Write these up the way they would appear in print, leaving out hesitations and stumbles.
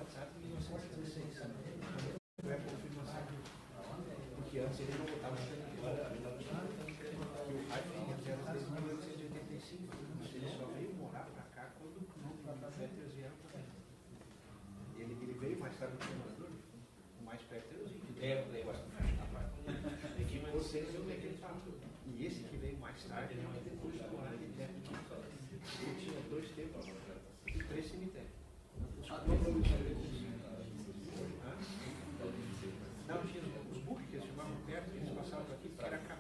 WhatsApp em 1916. Não é confirmação. Porque antes ele não votava no PNB. O Raif era desde 1885. Ele só veio morar para cá quando os Petters vieram para cá. Ele veio mais tarde do senador, o mais Petterzinho. É que vocês eu peguei tanto. E esse que veio mais tarde, depois de morar de terra. Ele tinha 2 templos e 3 cemitérios. Não, tinha os buques que eles chamavam perto, eles passavam aqui para cá.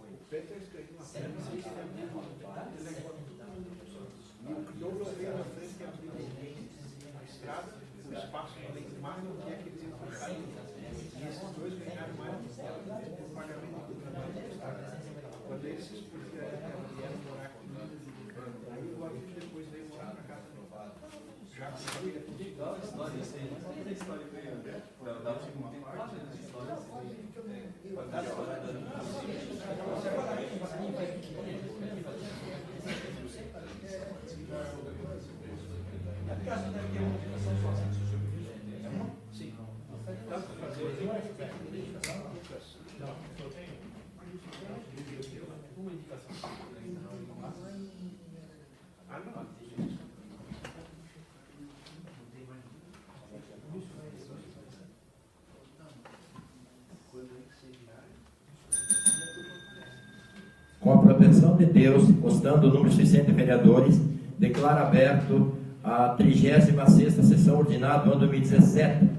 O Petter escreveu uma terra, não sei se é a mesma. E o Douglas veio na frente e abriu a estrada, o espaço além do mar, não tinha aqueles encostados. E esses dois ganharam mais do pagamento do trabalho do Estado. Quando esses vieram morar aqui, aí o Guarulhos depois veio morar para cá também. Já que família legal a história, isso aí. Não tem história que eu dá uma parte da história. Sim. Dá para fazer uma indicação. Ah, não. Com a proteção de Deus, constando o número suficiente de vereadores, declaro aberto a 36ª sessão ordinária do ano 2017.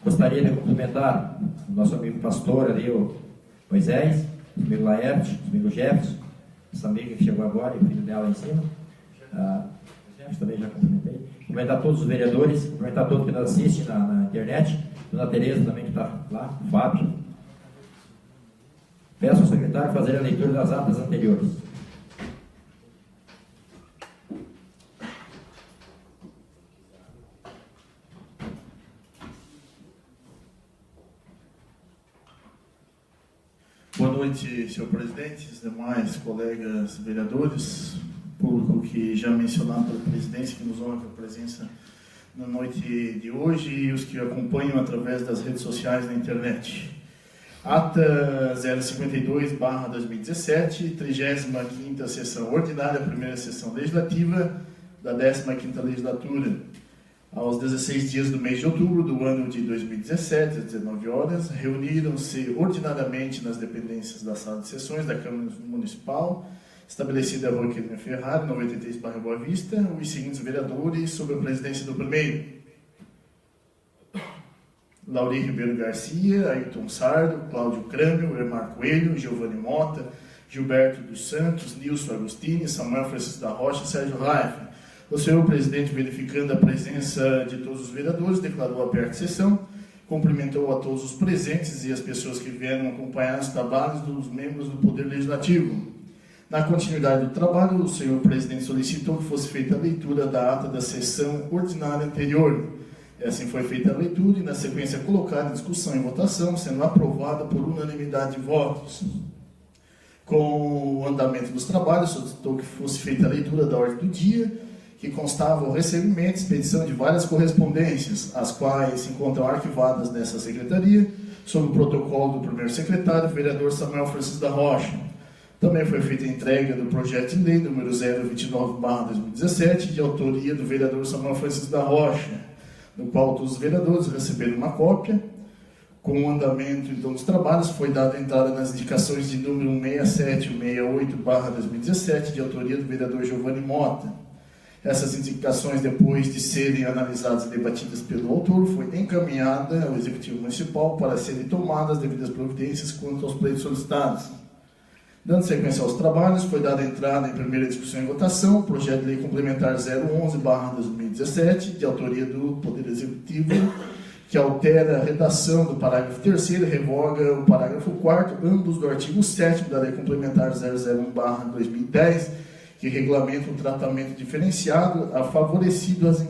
Gostaria de cumprimentar o nosso amigo pastor ali, o Moisés, o amigo Laerte, o amigo Jefferson, essa amiga que chegou agora e o filho dela lá em cima. Também já cumprimentei. Cumprimentar todos os vereadores, cumprimentar todos que nos assistem na internet, Dona Tereza também que está lá, o Fábio. Peço ao secretário fazer a leitura das atas anteriores. Boa noite, senhor presidente, os demais colegas vereadores, público que já mencionado pela presidência, que nos honra com a presença na noite de hoje e os que acompanham através das redes sociais na internet. Ata 052/2017, 35ª sessão ordinária, primeira sessão legislativa da 15ª legislatura. Aos 16 dias do mês de outubro do ano de 2017, às 19 horas, reuniram-se ordinariamente nas dependências da sala de sessões da Câmara Municipal, estabelecida na Rua Quirino Ferrari, 93, bairro Boa Vista, os seguintes vereadores sob a presidência do primeiro: Lauri Ribeiro Garcia, Ayrton Sardo, Cláudio Crâmio, Emar Coelho, Giovanni Mota, Gilberto dos Santos, Nilson Agostini, Samuel Francisco da Rocha, Sérgio Raifa. O senhor presidente, verificando a presença de todos os vereadores, declarou aberta a sessão, cumprimentou a todos os presentes e as pessoas que vieram acompanhar os trabalhos dos membros do Poder Legislativo. Na continuidade do trabalho, o senhor presidente solicitou que fosse feita a leitura da ata da sessão ordinária anterior. Assim foi feita a leitura e, na sequência, colocada em discussão e votação, sendo aprovada por unanimidade de votos. Com o andamento dos trabalhos, solicitou que fosse feita a leitura da ordem do dia, que constava o recebimento e expedição de várias correspondências, as quais se encontram arquivadas nessa secretaria, sob o protocolo do primeiro secretário, o vereador Samuel Francisco da Rocha. Também foi feita a entrega do projeto de lei número 029/2017, de autoria do vereador Samuel Francisco da Rocha, no qual todos os vereadores receberam uma cópia. Com o andamento então, dos trabalhos, foi dada entrada nas indicações de número 167 e 168/2017, de autoria do vereador Giovanni Mota. Essas indicações, depois de serem analisadas e debatidas pelo autor, foi encaminhada ao Executivo Municipal para serem tomadas as devidas providências quanto aos pleitos solicitados. Dando sequência aos trabalhos, foi dada entrada em primeira discussão e votação o projeto de lei complementar 011/2017, de autoria do Poder Executivo, que altera a redação do parágrafo 3º e revoga o parágrafo 4º, ambos do artigo 7º da lei complementar 001/2010, que regulamenta um tratamento diferenciado favorecido às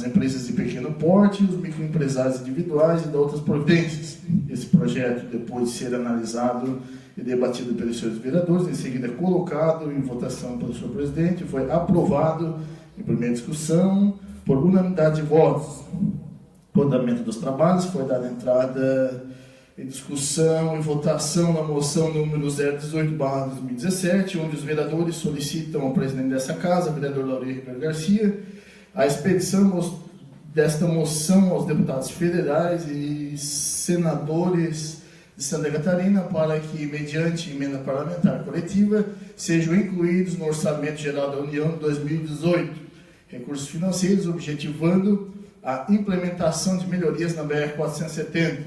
empresas de pequeno porte, os microempresários individuais e de outras providências. Esse projeto, depois de ser analisado e debatido pelos senhores vereadores, em seguida colocado em votação pelo senhor presidente, foi aprovado Em primeira discussão, por unanimidade de votos. O andamento dos trabalhos foi dada entrada em discussão e votação na moção número 018/2017, onde os vereadores solicitam ao presidente dessa casa, o vereador Lauri Ribeiro Garcia, a expedição desta moção aos deputados federais e senadores de Santa Catarina para que, mediante emenda parlamentar coletiva, sejam incluídos no Orçamento Geral da União de 2018 recursos financeiros objetivando a implementação de melhorias na BR-470.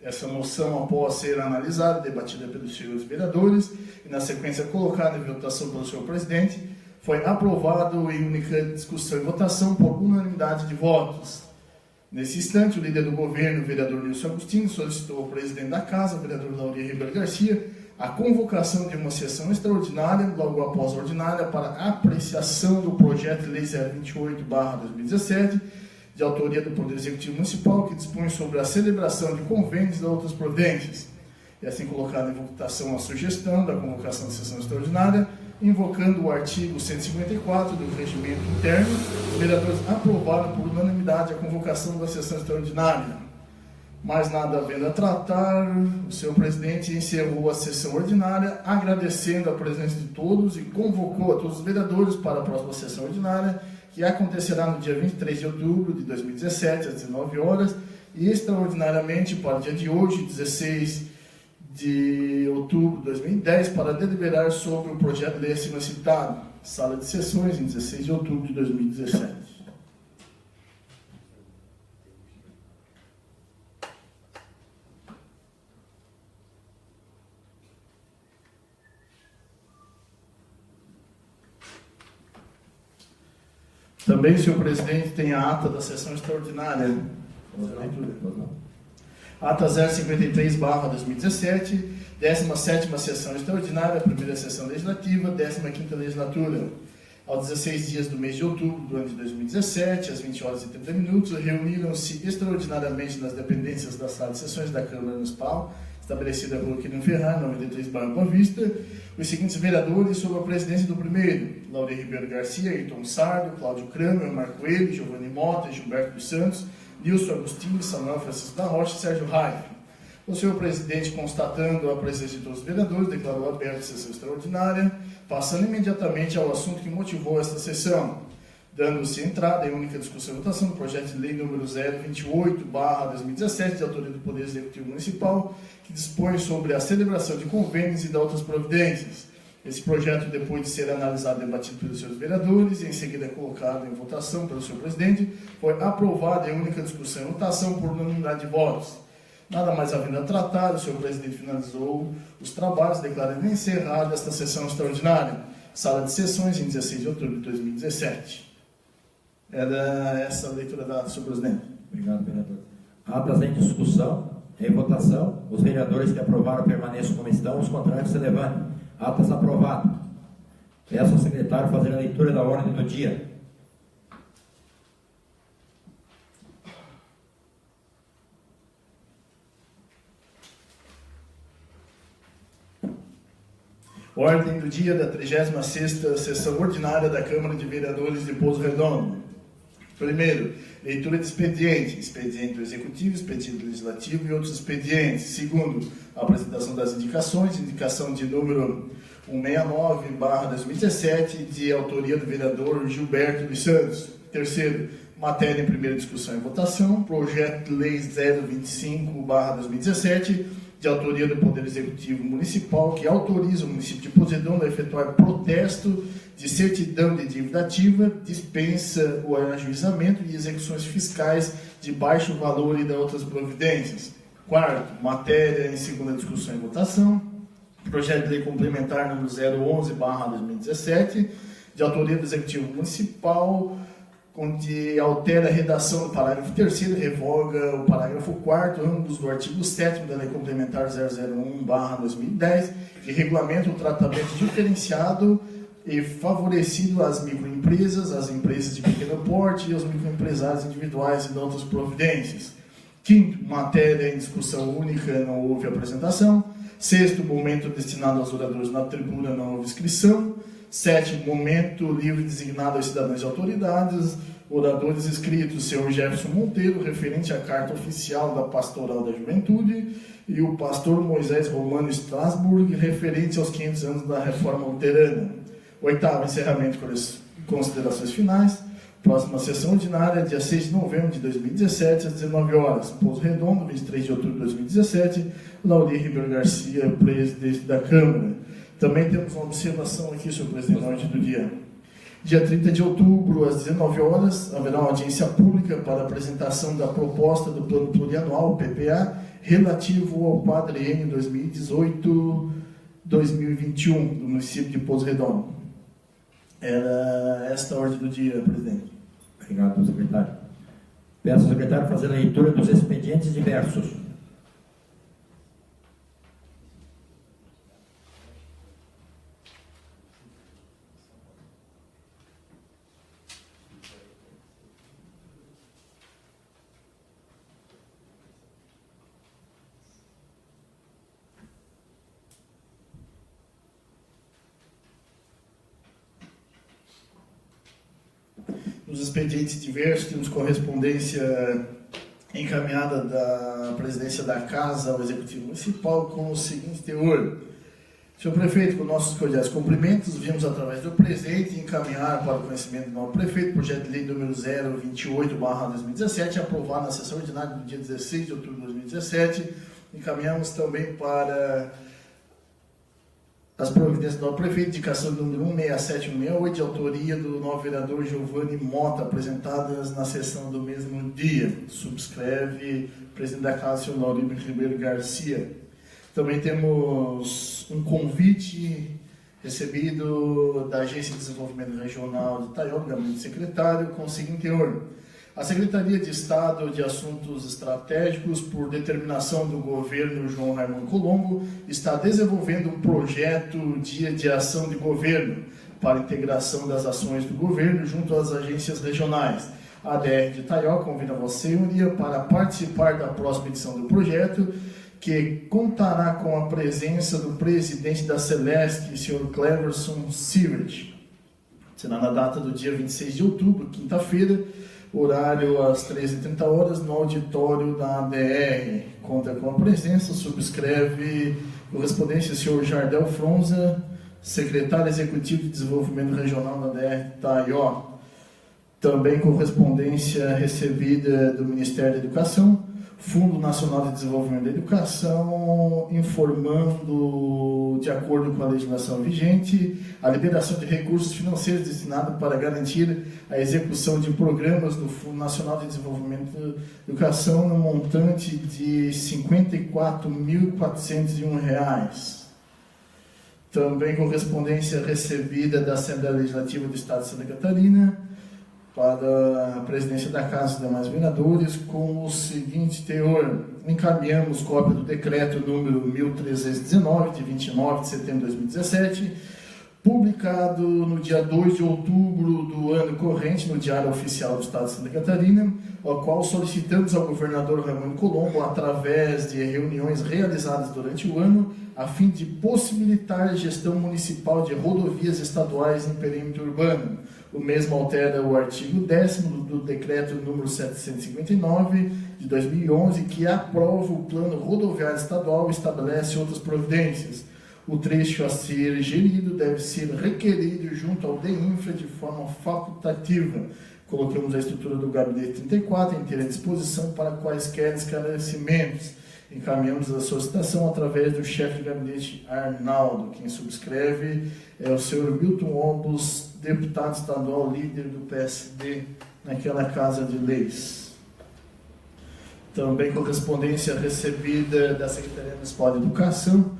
Essa moção, após ser analisada e debatida pelos senhores vereadores e, na sequência, colocada em votação pelo senhor presidente, foi aprovado em única discussão e votação por unanimidade de votos. Nesse instante, o líder do governo, o vereador Nilson Agostinho, solicitou ao presidente da Casa, o vereador Lauri Ribeiro Garcia, a convocação de uma sessão extraordinária, logo após a ordinária, para apreciação do projeto de lei 028/2017, de autoria do Poder Executivo Municipal, que dispõe sobre a celebração de convênios e outras providências. E assim colocada em votação a sugestão da convocação de sessão extraordinária, invocando o artigo 154 do Regimento Interno, os vereadores aprovaram por unanimidade a convocação da sessão extraordinária. Mais nada havendo a tratar, o senhor presidente encerrou a sessão ordinária, agradecendo a presença de todos e convocou a todos os vereadores para a próxima sessão ordinária, que acontecerá no dia 23 de outubro de 2017, às 19 horas, e extraordinariamente para o dia de hoje, 16 de outubro de 2010, para deliberar sobre o projeto de lei acima citado. Sala de sessões, em 16 de outubro de 2017. Também, senhor presidente, tem a ata da sessão extraordinária. Ata 053/2017, 17ª sessão extraordinária, primeira sessão legislativa, 15ª legislatura. Aos 16 dias do mês de outubro do ano de 2017, às 20 horas e 30 minutos, reuniram-se extraordinariamente nas dependências da sala de sessões da Câmara Municipal, estabelecida pelo Quirino Ferraz, 93 Bairro Boa Vista, os seguintes vereadores sob a presidência do primeiro: Lauri Ribeiro Garcia, Ayrton Sardo, Cláudio Kramer, Marco Coelho, Giovanni Mota, Gilberto dos Santos, Nilson Agostinho, Samuel Francisco da Rocha e Sérgio Raif. O senhor presidente, constatando a presença de todos os vereadores, declarou aberta a sessão extraordinária, passando imediatamente ao assunto que motivou esta sessão, dando-se entrada em única discussão e votação do projeto de lei número 028/2017, de autoria do Poder Executivo Municipal, que dispõe sobre a celebração de convênios e de outras providências. Esse projeto, depois de ser analisado e debatido pelos seus vereadores e em seguida colocado em votação pelo senhor presidente, foi aprovado em única discussão e votação por unanimidade de votos. Nada mais havendo a tratar, o senhor presidente finalizou os trabalhos, declarando encerrada esta sessão extraordinária. Sala de sessões, em 16 de outubro de 2017. Era essa a leitura da senhor presidente. Obrigado, vereador. Atas em discussão, em votação, os vereadores que aprovaram permaneçam como estão, os contrários se levantem. Atas aprovado. Peço ao secretário fazer a leitura da ordem do dia. Ordem do dia da 36ª sessão ordinária da Câmara de Vereadores de Pouso Redondo. Primeiro, leitura de expediente, expediente do Executivo, expediente do Legislativo e outros expedientes. Segundo, a apresentação das indicações, indicação de número 169/2017, de autoria do vereador Gilberto dos Santos. Terceiro, matéria em primeira discussão e votação, projeto de lei 025/2017, de autoria do Poder Executivo Municipal, que autoriza o município de Pouso Redondo a efetuar protesto de certidão de dívida ativa, dispensa o ajuizamento e execuções fiscais de baixo valor e de outras providências. Quarto, matéria em segunda discussão e votação, projeto de lei complementar número 011/2017, de autoria do Executivo Municipal, onde altera a redação do parágrafo 3º, revoga o parágrafo 4º, ambos do artigo 7º da Lei Complementar 001/2010, que regulamenta o tratamento diferenciado e favorecido às microempresas, às empresas de pequeno porte e aos microempresários individuais e de outras providências. Quinto, matéria em discussão única, não houve apresentação. Sexto, momento destinado aos oradores na tribuna, não houve inscrição. 7º, momento livre designado aos cidadãos e autoridades. Oradores inscritos, senhor Jefferson Monteiro, referente à carta oficial da Pastoral da Juventude, e o pastor Moisés Romano Strasburg, referente aos 500 anos da Reforma Luterana. 8º, encerramento com as considerações finais. Próxima sessão ordinária, dia 6 de novembro de 2017, às 19 horas. Pouso Redondo, 23 de outubro de 2017, Laudir Ribeiro Garcia, presidente da Câmara. Também temos uma observação aqui, senhor presidente, na ordem do dia. Dia 30 de outubro, às 19 horas, haverá uma audiência pública para a apresentação da proposta do Plano Plurianual, PPA, relativo ao quadriênio 2018-2021, do município de Pouso Redondo. Era esta a ordem do dia, presidente. Obrigado, secretário. Peço ao secretário fazer a leitura dos expedientes diversos. Nos expedientes diversos, temos correspondência encaminhada da presidência da Casa ao Executivo Municipal com o seguinte teor. Senhor Prefeito, com nossos cordiais cumprimentos, vimos através do presente encaminhar para o conhecimento do novo prefeito o projeto de lei número 028/2017, aprovado na sessão ordinária do dia 16 de outubro de 2017. Encaminhamos também para as providências do novo prefeito, indicação número 167-168, de autoria do novo vereador Giovanni Mota, apresentadas na sessão do mesmo dia. Subscreve o presidente da Casa, senhor Laudir Ribeiro Garcia. Também temos um convite recebido da Agência de Desenvolvimento Regional de Itaió, do gabinete secretário, com o seguinte teor. A Secretaria de Estado de Assuntos Estratégicos, por determinação do governo João Raimundo Colombo, está desenvolvendo um projeto de ação de governo para a integração das ações do governo junto às agências regionais. A ADR de Itaió convida a Vossa Senhoria para participar da próxima edição do projeto, que contará com a presença do presidente da Celesc, senhor Cleverson Sievert. Será na data do dia 26 de outubro, quinta-feira, horário às 13h30, no auditório da ADR. Conta com a presença, subscreve correspondência o senhor Jardel Fronza, secretário executivo de Desenvolvimento Regional da ADR Itaió. Também correspondência recebida do Ministério da Educação, Fundo Nacional de Desenvolvimento da Educação, informando, de acordo com a legislação vigente, a liberação de recursos financeiros destinados para garantir a execução de programas do Fundo Nacional de Desenvolvimento da Educação no montante de R$ 54.401. Também correspondência recebida da Assembleia Legislativa do Estado de Santa Catarina, para a presidência da Casa e demais vereadores, com o seguinte teor. Encaminhamos cópia do decreto número 1319, de 29 de setembro de 2017, publicado no dia 2 de outubro do ano corrente no Diário Oficial do Estado de Santa Catarina, ao qual solicitamos ao governador Raimundo Colombo, através de reuniões realizadas durante o ano, a fim de possibilitar a gestão municipal de rodovias estaduais em perímetro urbano. O mesmo altera o artigo 10º do decreto número 759 de 2011, que aprova o plano rodoviário estadual e estabelece outras providências. O trecho a ser gerido deve ser requerido junto ao DEINFRA de forma facultativa. Colocamos a estrutura do gabinete 34 inteira à disposição para quaisquer esclarecimentos. Encaminhamos a solicitação através do chefe de gabinete Arnaldo. Quem subscreve é o senhor Milton Obos, deputado estadual, líder do PSD naquela Casa de Leis. Também correspondência recebida da Secretaria Municipal de Educação,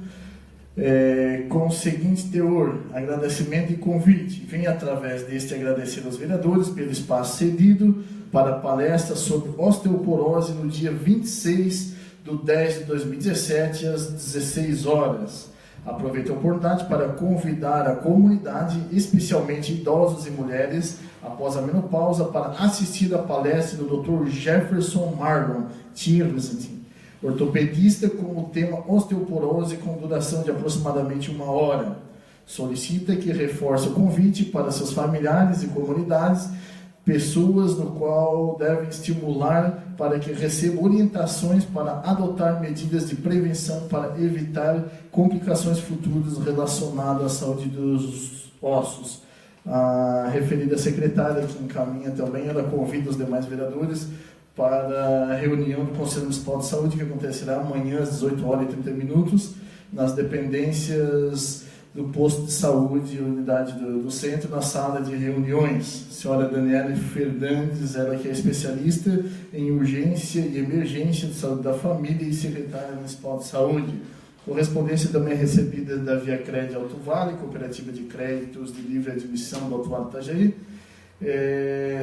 com o seguinte teor: agradecimento e convite. Vem através deste agradecer aos vereadores pelo espaço cedido para a palestra sobre osteoporose no dia 26/10/2017, às 16 horas. Aproveito a oportunidade para convidar a comunidade, especialmente idosos e mulheres, após a menopausa, para assistir à palestra do Dr. Jefferson Marlon Tirleston, ortopedista, com o tema osteoporose, com duração de aproximadamente 1 hora. Solicita que reforce o convite para seus familiares e comunidades, pessoas no qual devem estimular para que recebam orientações para adotar medidas de prevenção para evitar complicações futuras relacionadas à saúde dos ossos. A referida secretária, que encaminha também, ela convida os demais vereadores para a reunião do Conselho Municipal de Saúde, que acontecerá amanhã às 18h30, nas dependências do posto de saúde, unidade do centro, na sala de reuniões. Senhora Daniela Fernandes, ela que é especialista em urgência e emergência de saúde da família e secretária municipal de saúde. Correspondência também recebida da Via Crédito Alto Vale, Cooperativa de Créditos de Livre Admissão do Alto Vale Itajaí,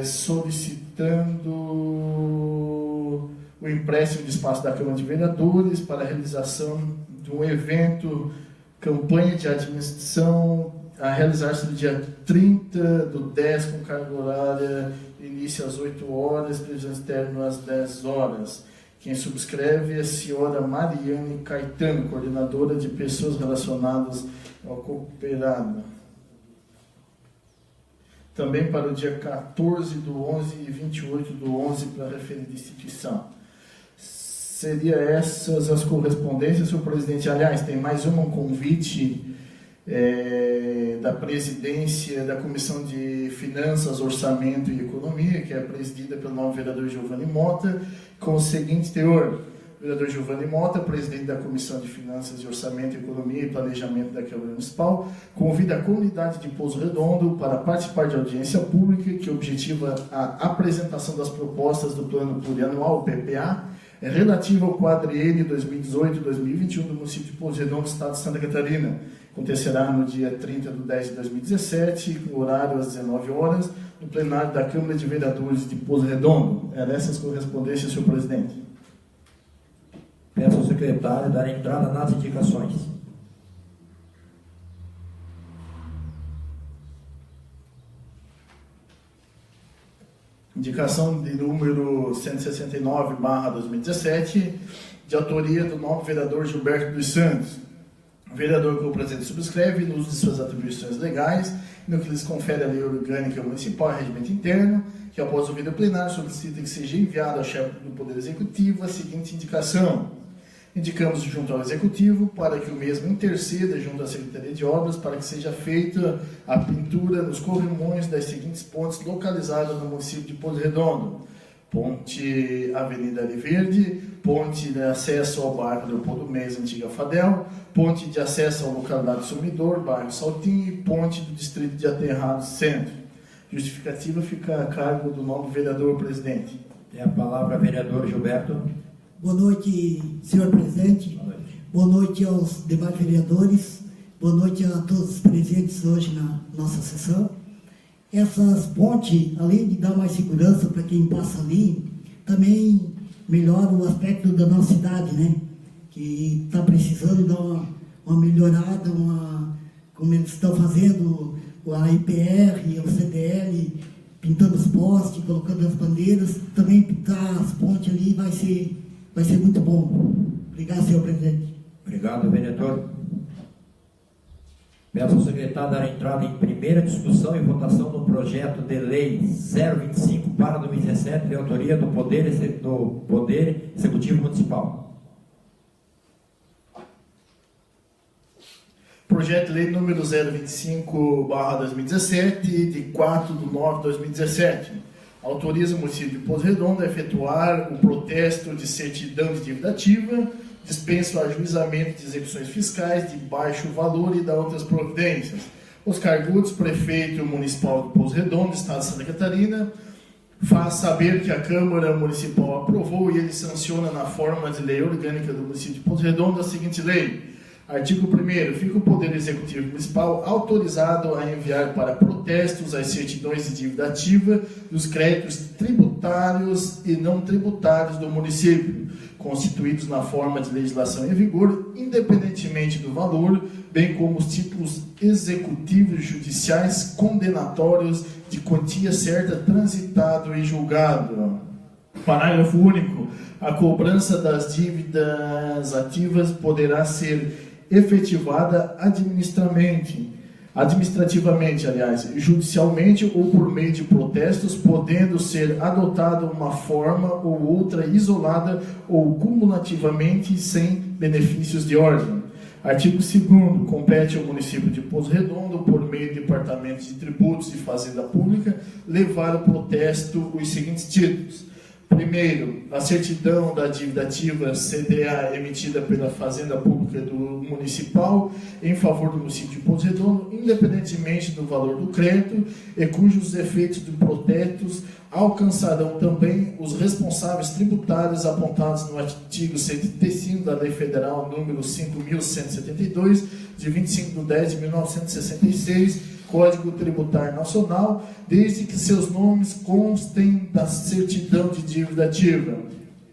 solicitando o empréstimo de espaço da Câmara de Vereadores para a realização de um evento, campanha de admissão, a realizar-se no dia 30/10, com carga horária, início às 8 horas, previsão de término às 10 horas. Quem subscreve é a senhora Mariane Caetano, coordenadora de pessoas relacionadas ao cooperado. Também para o dia 14/11 e 28/11 para a referida instituição. Seria essas as correspondências, senhor presidente. Aliás, tem mais um convite da presidência da Comissão de Finanças, Orçamento e Economia, que é presidida pelo novo vereador Giovanni Mota, com o seguinte teor: vereador Giovanni Mota, presidente da Comissão de Finanças e Orçamento, Economia e Planejamento da Câmara Municipal, convida a comunidade de Pouso Redondo para participar de audiência pública que objetiva a apresentação das propostas do Plano Plurianual, PPA, relativo ao quadriênio 2018-2021 do município de Pouso Redondo, estado de Santa Catarina. Acontecerá no dia 30/10/2017, com horário às 19 horas, no plenário da Câmara de Vereadores de Pouso Redondo. Eram essas correspondências, senhor presidente. Peço ao secretário dar entrada nas indicações. Indicação de número 169/2017, de autoria do novo vereador Gilberto dos Santos. O vereador que o presidente subscreve, no uso de suas atribuições legais, no que lhes confere a lei orgânica municipal e regimento interno, que após o vídeo plenário solicita que seja enviado ao chefe do Poder Executivo a seguinte indicação. Indicamos junto ao Executivo para que o mesmo interceda junto à Secretaria de Obras para que seja feita a pintura nos corrimões das seguintes pontes localizadas no município de Pouso Redondo: Ponte Avenida Ari Verde, ponte de acesso ao bairro Leopoldo Mês, antiga Fadel, ponte de acesso ao localidade Sumidor, bairro Saltinho, e ponte do distrito de Aterrado Centro. Justificativa fica a cargo do novo vereador presidente. Tem a palavra vereador Gilberto. Boa noite, senhor presidente. Boa noite aos demais vereadores. Boa noite a todos os presentes hoje na nossa sessão. Essas pontes, além de dar mais segurança para quem passa ali, também melhora o aspecto da nossa cidade, né? Que está precisando dar uma melhorada, como eles estão fazendo a IPR, o CDL, pintando os postes, colocando as bandeiras. Também pintar as pontes ali vai ser muito bom. Obrigado, senhor presidente. Obrigado, vereador. Peço ao secretário dar entrada em primeira discussão e votação do projeto de lei 025/2017, de autoria do Poder Executivo Municipal. Projeto de lei número 025/2017, de 4/9/2017. Autoriza o município de Pouso Redondo a efetuar o protesto de certidão de dívida ativa, dispensa o ajuizamento de execuções fiscais de baixo valor e da outras providências. Oscar Gudes, prefeito municipal de Pouso Redondo, estado de Santa Catarina, faz saber que a Câmara Municipal aprovou e ele sanciona na forma de lei orgânica do município de Pouso Redondo a seguinte lei. Artigo 1º. Fica o Poder Executivo Municipal autorizado a enviar para protestos as certidões de dívida ativa dos créditos tributários e não tributários do município, constituídos na forma de legislação em vigor, independentemente do valor, bem como os títulos executivos judiciais condenatórios de quantia certa transitado e julgado. Parágrafo único. A cobrança das dívidas ativas poderá ser efetivada administrativamente. administrativamente, aliás, judicialmente ou por meio de protestos, podendo ser adotada uma forma ou outra isolada ou cumulativamente sem benefícios de ordem. Artigo 2º. Compete ao município de Pouso Redondo, por meio de departamentos de tributos e fazenda pública, levar ao protesto os seguintes títulos. Primeiro, a certidão da dívida ativa CDA emitida pela Fazenda Pública do Municipal em favor do município de Pouso Redondo, independentemente do valor do crédito, e cujos efeitos de protestos alcançarão também os responsáveis tributários apontados no artigo 135 da Lei Federal número 5.172, de 25/10/1966, Código Tributário Nacional, desde que seus nomes constem da certidão de dívida ativa.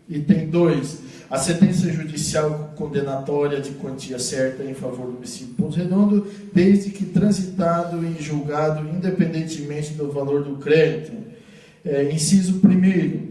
Item 2. A sentença judicial condenatória de quantia certa em favor do município de Pouso Redondo, desde que transitado e julgado independentemente do valor do crédito. Inciso 1º.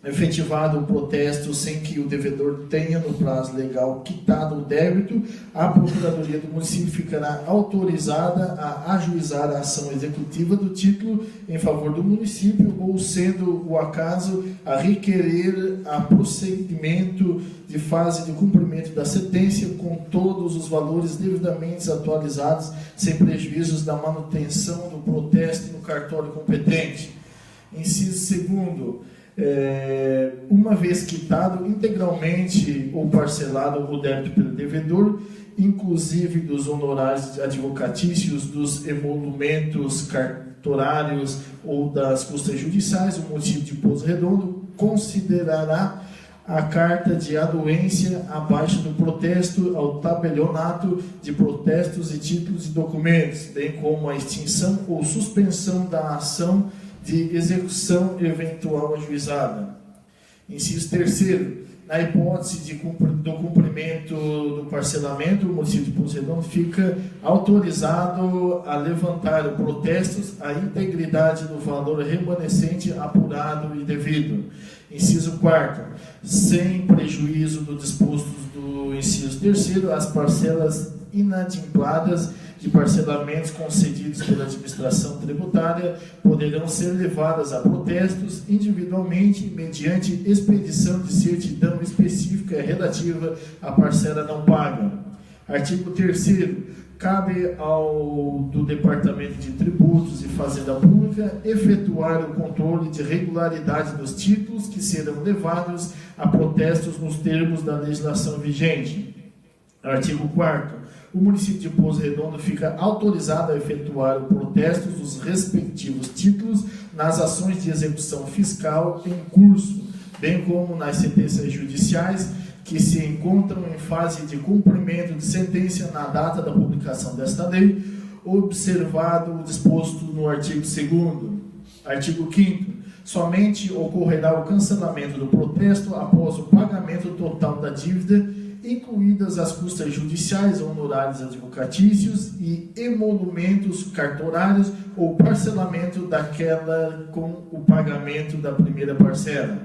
Efetivado o protesto sem que o devedor tenha no prazo legal quitado o débito, a Procuradoria do Município ficará autorizada a ajuizar a ação executiva do título em favor do município, ou, sendo o acaso, a requerer a procedimento de fase de cumprimento da sentença com todos os valores devidamente atualizados, sem prejuízos da manutenção do protesto no cartório competente. Inciso 2º. Uma vez quitado integralmente ou parcelado o débito pelo devedor, inclusive dos honorários advocatícios, dos emolumentos cartorários ou das custas judiciais, o município de Pouso Redondo considerará a carta de anuência abaixo do protesto ao tabelionato de protestos e títulos e documentos, bem como a extinção ou suspensão da ação de execução eventual ajuizada. Inciso 3º. Na hipótese do cumprimento do parcelamento, o município de Pouso Redondo fica autorizado a levantar protestos à integridade do valor remanescente apurado e devido. Inciso 4º. Sem prejuízo do disposto do inciso 3º, as parcelas inadimpladas de parcelamentos concedidos pela administração tributária poderão ser levadas a protestos individualmente mediante expedição de certidão específica relativa à parcela não paga. Artigo 3º. Cabe ao do Departamento de Tributos e Fazenda Pública efetuar o controle de regularidade dos títulos que serão levados a protestos nos termos da legislação vigente. Artigo 4º. O município de Pouso Redondo fica autorizado a efetuar o protesto dos respectivos títulos nas ações de execução fiscal em curso, bem como nas sentenças judiciais que se encontram em fase de cumprimento de sentença na data da publicação desta lei, observado o disposto no artigo 2º. Artigo 5º. Somente ocorrerá o cancelamento do protesto após o pagamento total da dívida, incluídas as custas judiciais, honorários advocatícios e emolumentos cartorários ou parcelamento daquela com o pagamento da primeira parcela.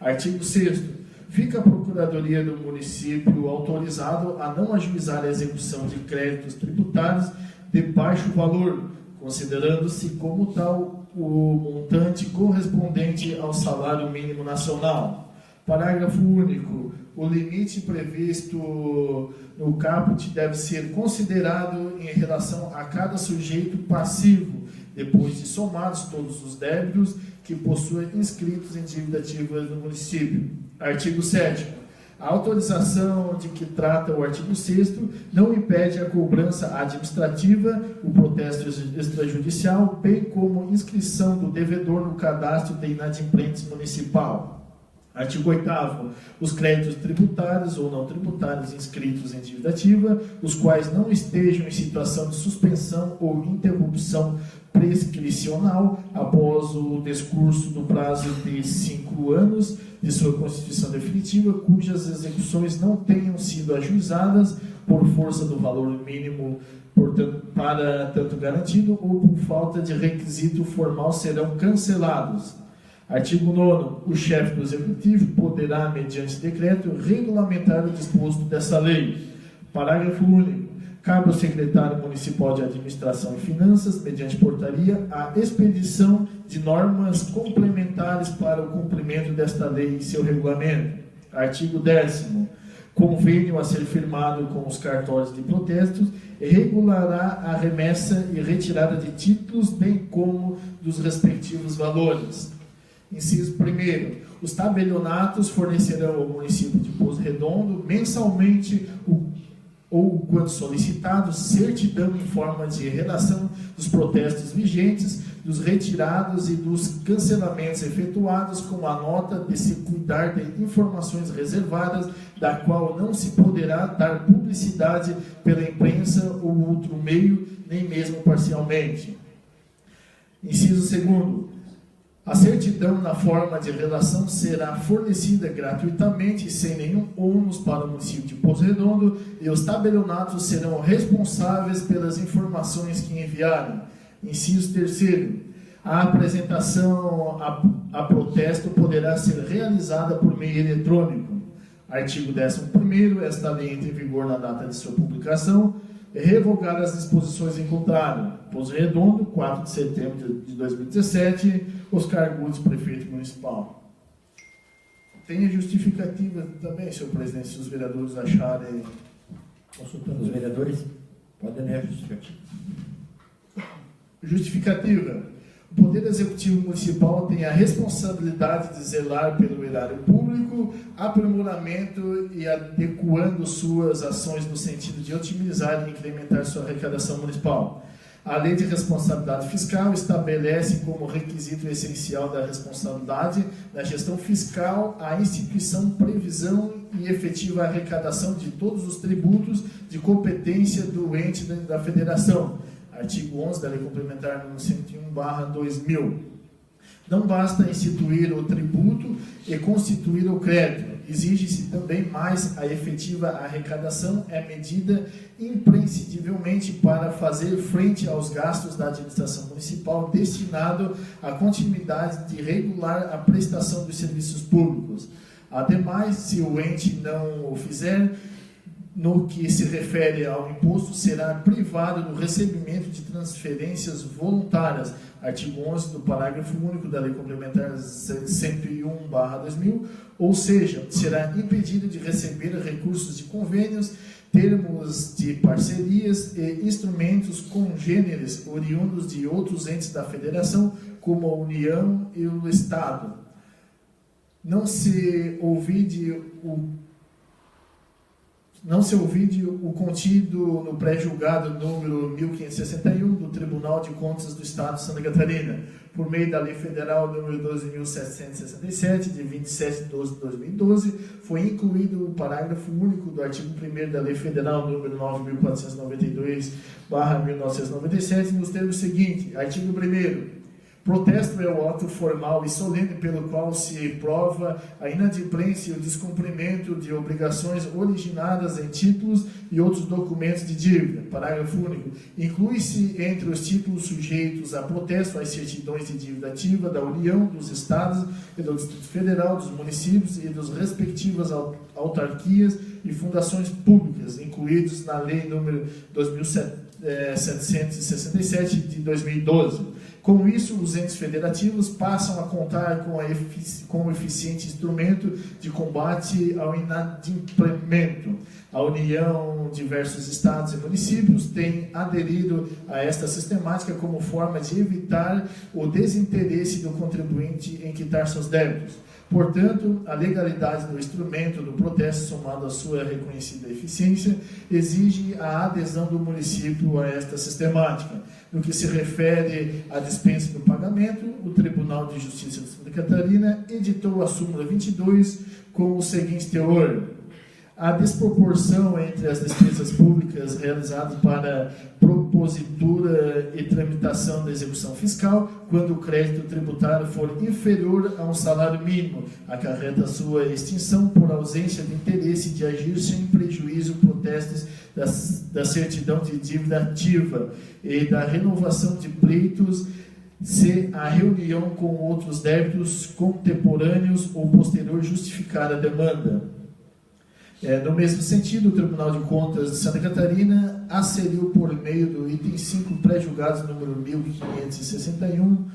Artigo 6º. Fica a Procuradoria do Município autorizado a não ajuizar a execução de créditos tributários de baixo valor, considerando-se como tal o montante correspondente ao salário mínimo nacional. Parágrafo único. O limite previsto no caput deve ser considerado em relação a cada sujeito passivo, depois de somados todos os débitos que possuem inscritos em dívida ativa no município. Artigo 7º. A autorização de que trata o artigo 6º não impede a cobrança administrativa, o protesto extrajudicial, bem como inscrição do devedor no cadastro de inadimplentes municipal. Artigo 8º. Os créditos tributários ou não tributários inscritos em dívida ativa, os quais não estejam em situação de suspensão ou interrupção prescricional após o decurso do prazo de 5 anos de sua constituição definitiva, cujas execuções não tenham sido ajuizadas por força do valor mínimo para tanto garantido ou por falta de requisito formal, serão cancelados. Artigo 9º. O chefe do Executivo poderá, mediante decreto, regulamentar o disposto dessa lei. Parágrafo único. Cabe ao secretário municipal de Administração e Finanças, mediante portaria, a expedição de normas complementares para o cumprimento desta lei e seu regulamento. Artigo 10º. Convênio a ser firmado com os cartórios de protestos regulará a remessa e retirada de títulos, bem como dos respectivos valores. Inciso 1º. Os tabelionatos fornecerão ao município de Pouso Redondo mensalmente ou, quando solicitado, certidão em forma de relação dos protestos vigentes, dos retirados e dos cancelamentos efetuados, com a nota de se cuidar de informações reservadas, da qual não se poderá dar publicidade pela imprensa ou outro meio, nem mesmo parcialmente. Inciso 2º. A certidão na forma de relação será fornecida gratuitamente, sem nenhum ônus para o município de Pouso Redondo, e os tabelionatos serão responsáveis pelas informações que enviarem. Inciso 3º. A apresentação a protesto poderá ser realizada por meio eletrônico. Artigo 11º. Esta lei entra em vigor na data de sua publicação. Revogar as disposições em contrário. Pouso Redondo, 4 de setembro de 2017, Oscar Gudes, prefeito municipal. Tem a justificativa também, senhor presidente, se os vereadores acharem... Consultando os vereadores, podem ler a justificativa. Justificativa. O Poder Executivo Municipal tem a responsabilidade de zelar pelo erário público, aprimoramento e adequando suas ações no sentido de otimizar e incrementar sua arrecadação municipal. A Lei de Responsabilidade Fiscal estabelece como requisito essencial da responsabilidade da gestão fiscal a instituição, previsão e efetiva arrecadação de todos os tributos de competência do ente da Federação. Artigo 11 da Lei Complementar nº 101/2000. Não basta instituir o tributo e constituir o crédito. Exige-se também mais a efetiva arrecadação, é medida imprescindivelmente para fazer frente aos gastos da administração municipal destinado à continuidade de regular a prestação dos serviços públicos. Ademais, se o ente não o fizer, no que se refere ao imposto, será privado do recebimento de transferências voluntárias. Artigo 11 do parágrafo único da Lei Complementar 101/2000, ou seja, será impedido de receber recursos de convênios, termos de parcerias e instrumentos congêneres oriundos de outros entes da Federação, como a União e o Estado. Não se ouvide o contido no pré-julgado número 1561 do Tribunal de Contas do Estado de Santa Catarina, por meio da Lei Federal número 12.767, de 27 de 12 de 2012, foi incluído o parágrafo único do artigo 1º da Lei Federal número 9.492/1997, nos termos seguintes. Artigo 1º. Protesto é o ato formal e solene pelo qual se prova a inadimplência e o descumprimento de obrigações originadas em títulos e outros documentos de dívida. Parágrafo único. Inclui-se entre os títulos sujeitos a protesto as certidões de dívida ativa da União, dos Estados e do Distrito Federal, dos municípios e das respectivas autarquias e fundações públicas, incluídos na Lei número 2.767 de 2012. Com isso, os entes federativos passam a contar com um eficiente instrumento de combate ao inadimplemento. A União, diversos estados e municípios têm aderido a esta sistemática como forma de evitar o desinteresse do contribuinte em quitar seus débitos. Portanto, a legalidade do instrumento do protesto, somado à sua reconhecida eficiência, exige a adesão do município a esta sistemática. No que se refere à dispensa do pagamento, o Tribunal de Justiça de Santa Catarina editou a súmula 22 com o seguinte teor: a desproporção entre as despesas públicas realizadas para propositura e tramitação da execução fiscal, quando o crédito tributário for inferior a um salário mínimo, acarreta sua extinção por ausência de interesse de agir sem prejuízo protestos da certidão de dívida ativa e da renovação de pleitos se a reunião com outros débitos contemporâneos ou posterior justificar a demanda. No mesmo sentido, o Tribunal de Contas de Santa Catarina asseriu por meio do item 5 pré-julgados número 1561,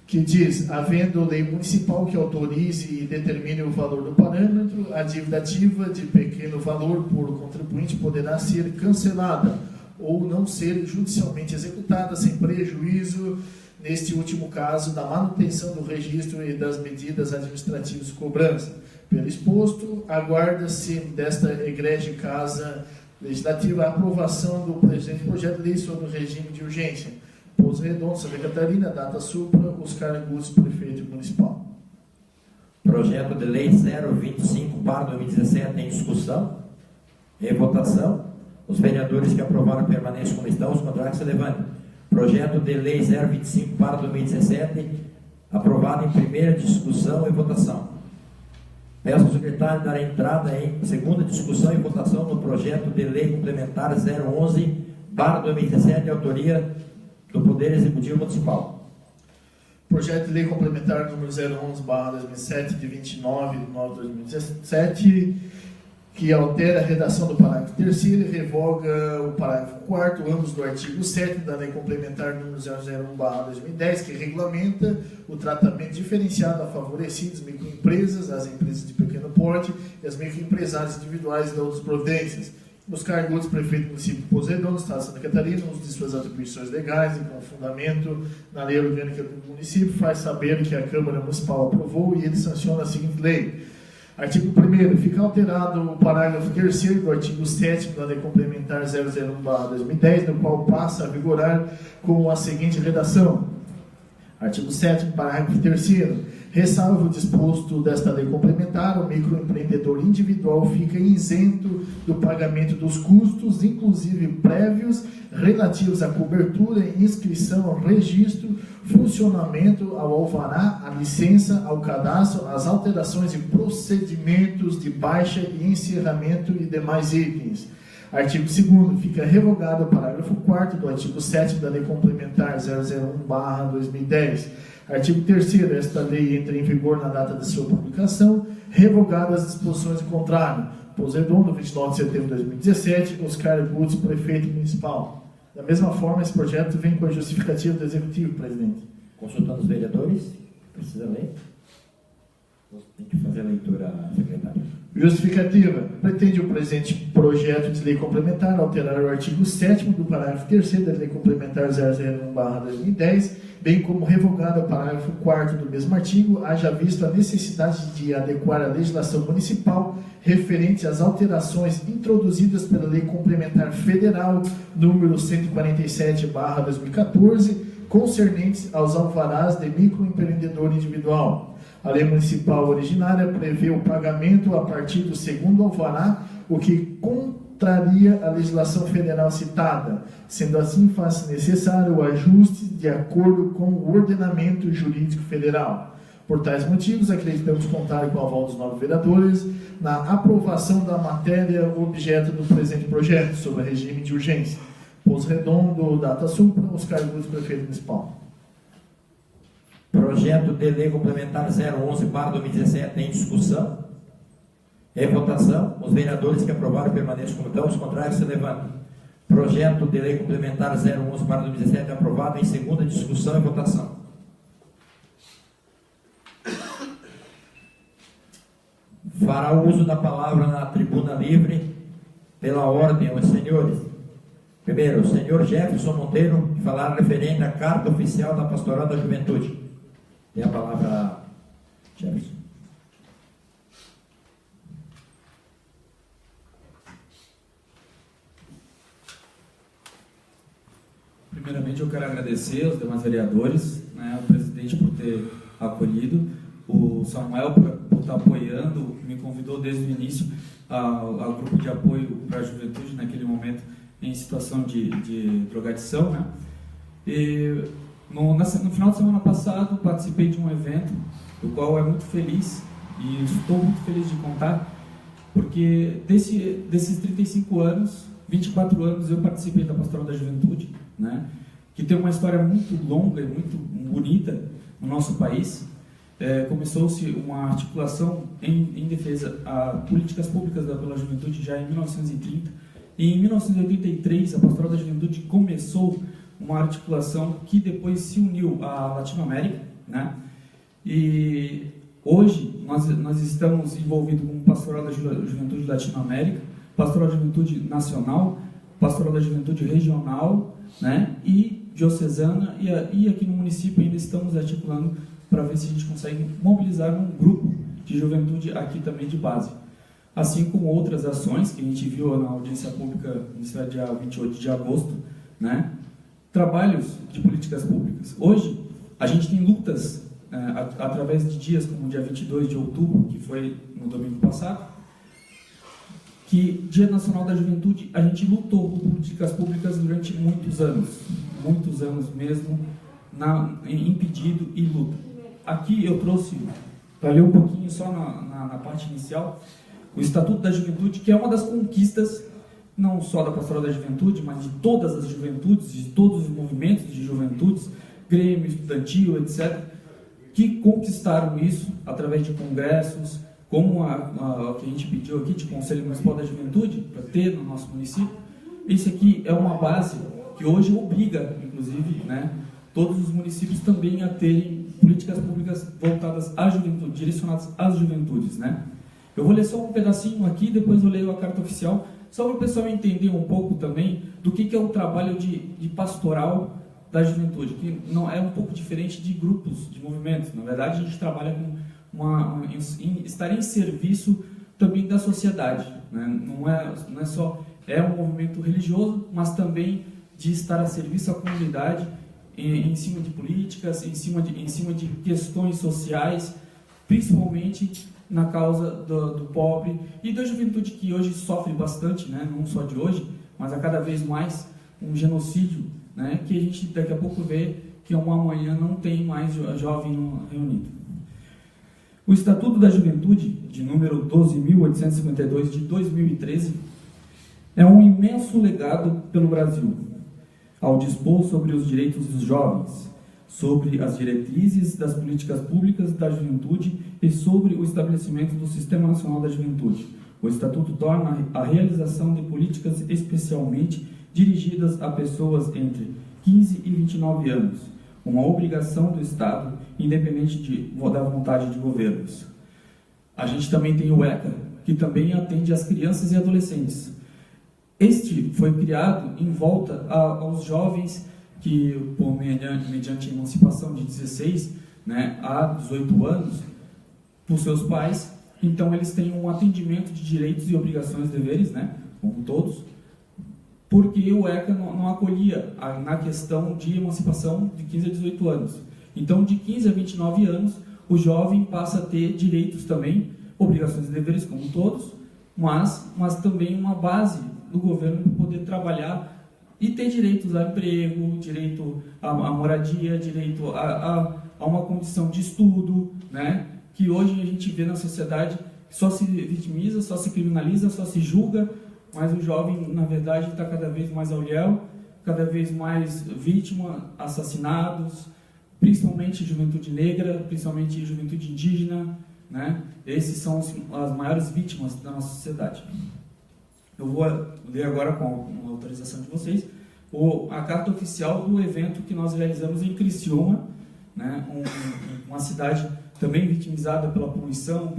que diz: havendo lei municipal que autorize e determine o valor do parâmetro, a dívida ativa de pequeno valor por contribuinte poderá ser cancelada ou não ser judicialmente executada sem prejuízo, neste último caso, da manutenção do registro e das medidas administrativas de cobrança. Pelo exposto, aguarda-se desta egrege Casa Legislativa a aprovação do presente projeto de lei sobre o regime de urgência. Pouso Redondo, Santa Catarina, data supra, Oscar Guts, prefeito municipal. Projeto de lei 025/2017 em discussão. Em votação. Os vereadores que aprovaram permanecem como estão, os contrários se levantem. Projeto de lei 025/2017, aprovado em primeira discussão e votação. Peço ao secretário dar entrada em segunda discussão e votação no projeto de lei complementar 011/2017, de autoria do Poder Executivo Municipal. Projeto de lei complementar número 011/2007, de 29 de nove de 2017, que altera a redação do parágrafo 3º e revoga o parágrafo 4º, ambos do artigo 7º da lei complementar número 001/2010, que regulamenta o tratamento diferenciado a favorecidas microempresas, as empresas de pequeno porte e as microempresários individuais e outras providências. Oscar Guts, prefeito do município de Pouso Redondo, Estado de Santa Catarina, uso de suas atribuições legais e com fundamento na lei orgânica do município, faz saber que a Câmara Municipal aprovou e ele sanciona a seguinte lei. Artigo 1º. Fica alterado o parágrafo 3º do artigo 7º da Lei Complementar 001/2010, no qual passa a vigorar com a seguinte redação. Artigo 7º, parágrafo 3º. Ressalvo o disposto desta lei complementar, o microempreendedor individual fica isento do pagamento dos custos, inclusive prévios, relativos à cobertura, inscrição, registro, funcionamento, ao alvará, à licença, ao cadastro, às alterações e procedimentos de baixa e encerramento e demais itens. Artigo 2º. Fica revogado o parágrafo 4º do artigo 7º da Lei Complementar 001/2010. Artigo 3º. Esta lei entra em vigor na data de sua publicação, revogadas as disposições em contrário. Pouso Redondo, 29 de setembro de 2017, Oscar Guts, prefeito municipal. Da mesma forma, esse projeto vem com a justificativa do Executivo, presidente. Consultando os vereadores, precisa ler? Tem que fazer a leitura, secretário. Justificativa. Pretende o presente projeto de lei complementar alterar o artigo 7º do parágrafo 3º da Lei Complementar 001/2010, bem como revogado o parágrafo 4º do mesmo artigo, haja visto a necessidade de adequar a legislação municipal referente às alterações introduzidas pela Lei Complementar Federal número 147/2014, concernentes aos alvarás de microempreendedor individual. A lei municipal originária prevê o pagamento a partir do segundo alvará, o que contraria a legislação federal citada. Sendo assim, faz necessário o ajuste de acordo com o ordenamento jurídico federal. Por tais motivos, acreditamos contar com o aval dos 9 vereadores na aprovação da matéria objeto do presente projeto sobre regime de urgência. Pouso Redondo, data supra, Oscar Guts, prefeito municipal. Projeto de lei complementar 011/2017 em discussão. Em votação. Os vereadores que aprovaram permanecem como estão, os contrários se levantem. Projeto de lei complementar 011/2017 aprovado em segunda discussão e votação. Fará uso da palavra na tribuna livre, pela ordem, os senhores. Primeiro, o senhor Jefferson Monteiro, que falar referente à carta oficial da Pastoral da Juventude. Tem a palavra, Jefferson. Primeiramente, eu quero agradecer aos demais vereadores, ao presidente por ter acolhido, o Samuel por estar apoiando, me convidou desde o início ao grupo de apoio para a juventude, naquele momento em situação de drogadição, E no final de semana passado, participei de um evento, do qual é muito feliz, e estou muito feliz de contar, porque desses 35 anos, 24 anos, eu participei da Pastoral da Juventude, que tem uma história muito longa e muito bonita no nosso país. Começou-se uma articulação em defesa a políticas públicas pela juventude já em 1930, E em 1983, a Pastoral da Juventude começou uma articulação que depois se uniu à Latinoamérica, né? E hoje nós estamos envolvidos com Pastoral da Juventude Latinoamérica, Pastoral da Juventude Nacional, Pastoral da Juventude Regional, né? E diocesana, e aqui no município ainda estamos articulando para ver se a gente consegue mobilizar um grupo de juventude aqui também de base. Assim como outras ações que a gente viu na audiência pública no dia 28 de agosto, né? Trabalhos de políticas públicas. Hoje, a gente tem lutas através de dias como o dia 22 de outubro, que foi no domingo passado, que Dia Nacional da Juventude, a gente lutou por políticas públicas durante muitos anos mesmo, em pedido e luta. Aqui eu trouxe, para ler um pouquinho só na parte inicial, o Estatuto da Juventude, que é uma das conquistas, não só da Pastoral da Juventude, mas de todas as juventudes, de todos os movimentos de juventudes, grêmio, estudantil, etc., que conquistaram isso através de congressos, como a que a gente pediu aqui, de Conselho Municipal da Juventude, para ter no nosso município. Esse aqui é uma base que hoje obriga, inclusive, né, todos os municípios também a terem políticas públicas voltadas à juventude, direcionadas às juventudes, né? Eu vou ler só um pedacinho aqui, depois eu leio a carta oficial, só para o pessoal entender um pouco também do que é o trabalho de pastoral da juventude, que não é um pouco diferente de grupos, de movimentos. Na verdade, a gente trabalha com estar em serviço também da sociedade, né? Não é só um movimento religioso, mas também de estar a serviço da comunidade, em cima de políticas, em cima de questões sociais, principalmente na causa do pobre e da juventude, que hoje sofre bastante, né? Não só de hoje, mas a cada vez mais um genocídio, né? Que a gente daqui a pouco vê que amanhã não tem mais jovem reunido. O Estatuto da Juventude, de número 12.852 de 2013, é um imenso legado pelo Brasil, ao dispor sobre os direitos dos jovens, sobre as diretrizes das políticas públicas da juventude e sobre o estabelecimento do Sistema Nacional da Juventude. O Estatuto torna a realização de políticas especialmente dirigidas a pessoas entre 15 e 29 anos, uma obrigação do Estado, independente da vontade de governos. A gente também tem o ECA, que também atende às crianças e adolescentes. Este foi criado em volta aos jovens que, mediante emancipação de 16, né, a 18 anos, por seus pais, então eles têm um atendimento de direitos e obrigações, deveres, né, como todos, porque o ECA não acolhia na questão de emancipação de 15 a 18 anos. Então, de 15 a 29 anos, o jovem passa a ter direitos também, obrigações e deveres, como todos, mas também uma base do governo para poder trabalhar e ter direitos a emprego, direito à moradia, direito a uma condição de estudo, né? Que hoje a gente vê na sociedade só se vitimiza, só se criminaliza, só se julga, mas o jovem, na verdade, está cada vez mais ao léu, cada vez mais vítima, assassinados, principalmente juventude negra, principalmente juventude indígena, né? Esses são as maiores vítimas da nossa sociedade. Eu vou ler agora, com a autorização de vocês, a carta oficial do evento que nós realizamos em Criciúma, né? Uma cidade também vitimizada pela poluição,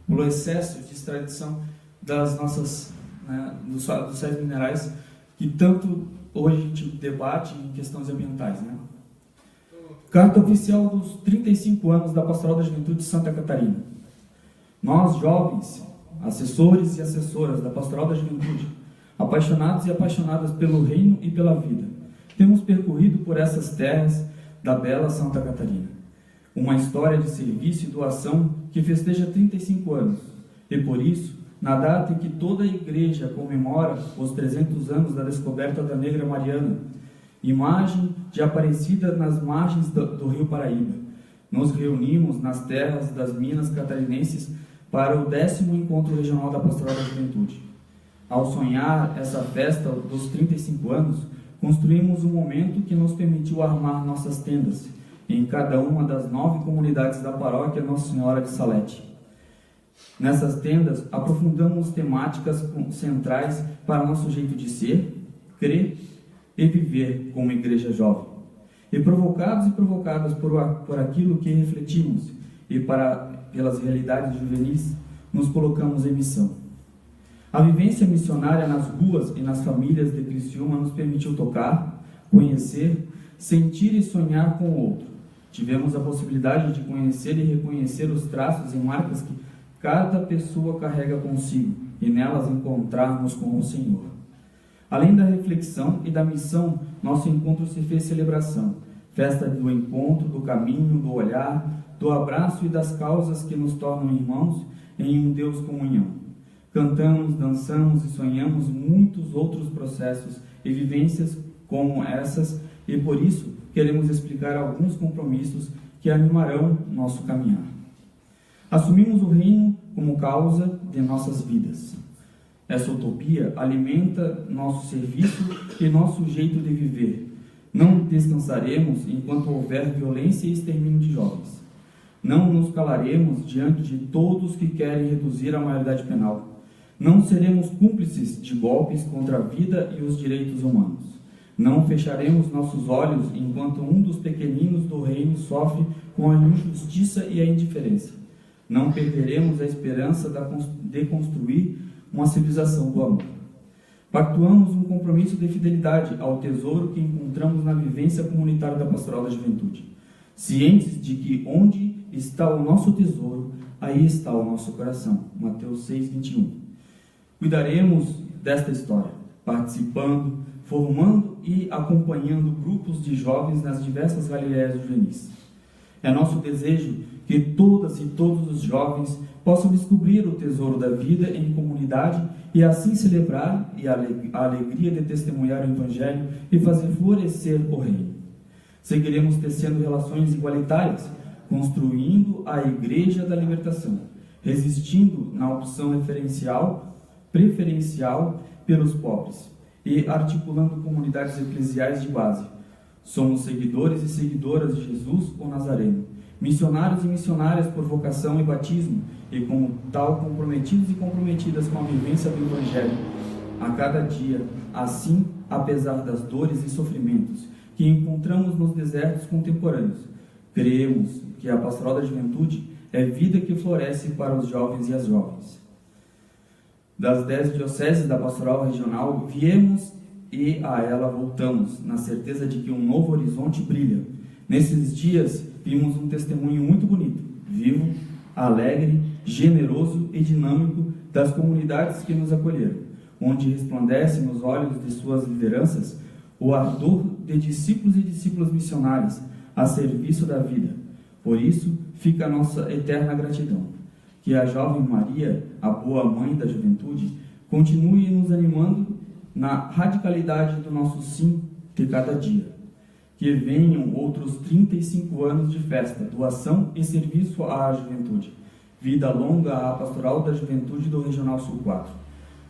pelo excesso de extradição das nossas, né, dos sais minerais, que tanto hoje a gente debate em questões ambientais, né? Carta oficial dos 35 anos da Pastoral da Juventude de Santa Catarina. Nós, jovens, assessores e assessoras da Pastoral da Juventude, apaixonados e apaixonadas pelo reino e pela vida, temos percorrido por essas terras da bela Santa Catarina uma história de serviço e doação que festeja 35 anos, e por isso, na data em que toda a igreja comemora os 300 anos da descoberta da Negra Mariana, imagem de Aparecida nas margens do Rio Paraíba, nos reunimos nas terras das Minas catarinenses para o 10º Encontro Regional da Pastoral da Juventude. Ao sonhar essa festa dos 35 anos, construímos um momento que nos permitiu armar nossas tendas em cada uma das 9 comunidades da paróquia Nossa Senhora de Salete. Nessas tendas, aprofundamos temáticas centrais para nosso jeito de ser, crer e viver como igreja jovem. E provocados por aquilo que refletimos e pelas realidades juvenis, nos colocamos em missão. A vivência missionária nas ruas e nas famílias de Criciúma nos permitiu tocar, conhecer, sentir e sonhar com o outro. Tivemos a possibilidade de conhecer e reconhecer os traços e marcas que cada pessoa carrega consigo e nelas encontrarmos com o Senhor. Além da reflexão e da missão, nosso encontro se fez celebração, festa do encontro, do caminho, do olhar, do abraço e das causas que nos tornam irmãos em um Deus comunhão. Cantamos, dançamos e sonhamos muitos outros processos e vivências como essas, e por isso queremos explicar alguns compromissos que animarão nosso caminhar. Assumimos o reino como causa de nossas vidas. Essa utopia alimenta nosso serviço e nosso jeito de viver. Não descansaremos enquanto houver violência e extermínio de jovens. Não nos calaremos diante de todos que querem reduzir a maioridade penal. Não seremos cúmplices de golpes contra a vida e os direitos humanos. Não fecharemos nossos olhos enquanto um dos pequeninos do reino sofre com a injustiça e a indiferença. Não perderemos a esperança de construir uma civilização do amor. Pactuamos um compromisso de fidelidade ao tesouro que encontramos na vivência comunitária da Pastoral da Juventude, cientes de que onde está o nosso tesouro, aí está o nosso coração. Mateus 6:21. Cuidaremos desta história, participando, formando e acompanhando grupos de jovens nas diversas galerías juvenis. É nosso desejo que todas e todos os jovens possam descobrir o tesouro da vida em comunidade e assim celebrar a alegria de testemunhar o Evangelho e fazer florescer o reino. Seguiremos tecendo relações igualitárias, construindo a Igreja da Libertação, resistindo na opção preferencial pelos pobres e articulando comunidades eclesiais de base. Somos seguidores e seguidoras de Jesus, o Nazareno, missionários e missionárias por vocação e batismo, e como tal comprometidos e comprometidas com a vivência do Evangelho a cada dia, assim, apesar das dores e sofrimentos que encontramos nos desertos contemporâneos. Creemos que a Pastoral da Juventude é vida que floresce para os jovens e as jovens. Das 10 dioceses da Pastoral Regional, viemos e a ela voltamos, na certeza de que um novo horizonte brilha. Nesses dias, vimos um testemunho muito bonito, vivo, alegre, generoso e dinâmico das comunidades que nos acolheram, onde resplandece nos olhos de suas lideranças o ardor de discípulos e discípulas missionários a serviço da vida. Por isso, fica a nossa eterna gratidão. Que a jovem Maria, a boa mãe da juventude, continue nos animando na radicalidade do nosso sim de cada dia. Que venham outros 35 anos de festa, doação e serviço à juventude. Vida longa à Pastoral da Juventude do Regional Sul 4.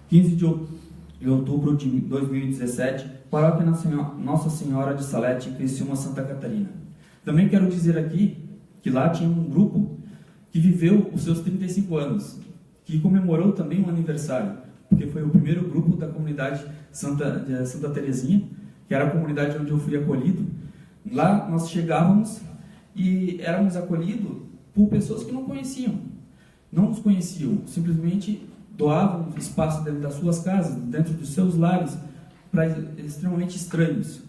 15 de outubro de 2017, Paróquia Nossa Senhora de Salete, Criciúma, Santa Catarina. Também quero dizer aqui que lá tinha um grupo que viveu os seus 35 anos, que comemorou também um aniversário, porque foi o primeiro grupo da comunidade de Santa Terezinha, que era a comunidade onde eu fui acolhido. Lá nós chegávamos e éramos acolhidos por pessoas que não nos conheciam, simplesmente doavam espaço dentro das suas casas, dentro dos seus lares, para extremamente estranhos.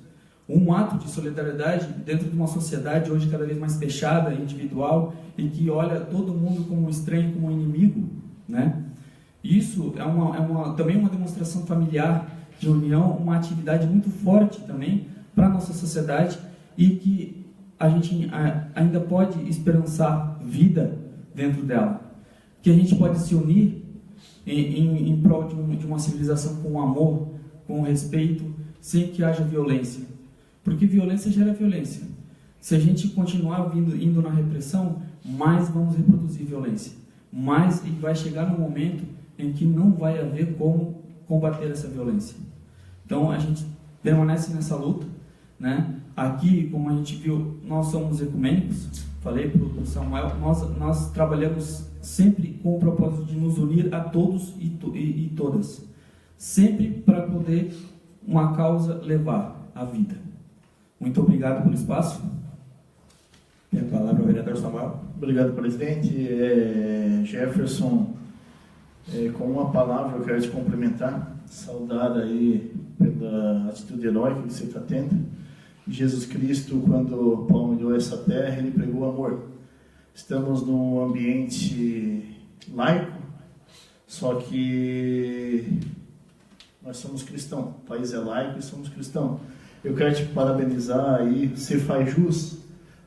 Um ato de solidariedade dentro de uma sociedade hoje cada vez mais fechada, individual, e que olha todo mundo como um estranho, como um inimigo, né? Isso também uma demonstração familiar de união, uma atividade muito forte também para a nossa sociedade, e que a gente ainda pode esperançar vida dentro dela, que a gente pode se unir em prol de uma civilização com amor, com respeito, sem que haja violência, porque violência gera violência. Se a gente continuar indo na repressão, mais vamos reproduzir violência, e vai chegar no momento em que não vai haver como combater essa violência. Então a gente permanece nessa luta, né? Aqui, como a gente viu, nós somos ecumênicos. Falei para o Samuel, nós trabalhamos sempre com o propósito de nos unir a todos e todas, sempre para poder uma causa levar a vida. Muito obrigado pelo espaço. Tem a palavra o vereador Samuel. Obrigado, presidente. Jefferson, com uma palavra eu quero te cumprimentar, saudar aí pela atitude heróica que você está tendo. Jesus Cristo, quando palmilhou essa terra, ele pregou amor. Estamos num ambiente laico, só que nós somos cristãos. O país é laico e somos cristãos. Eu quero te parabenizar aí, você faz jus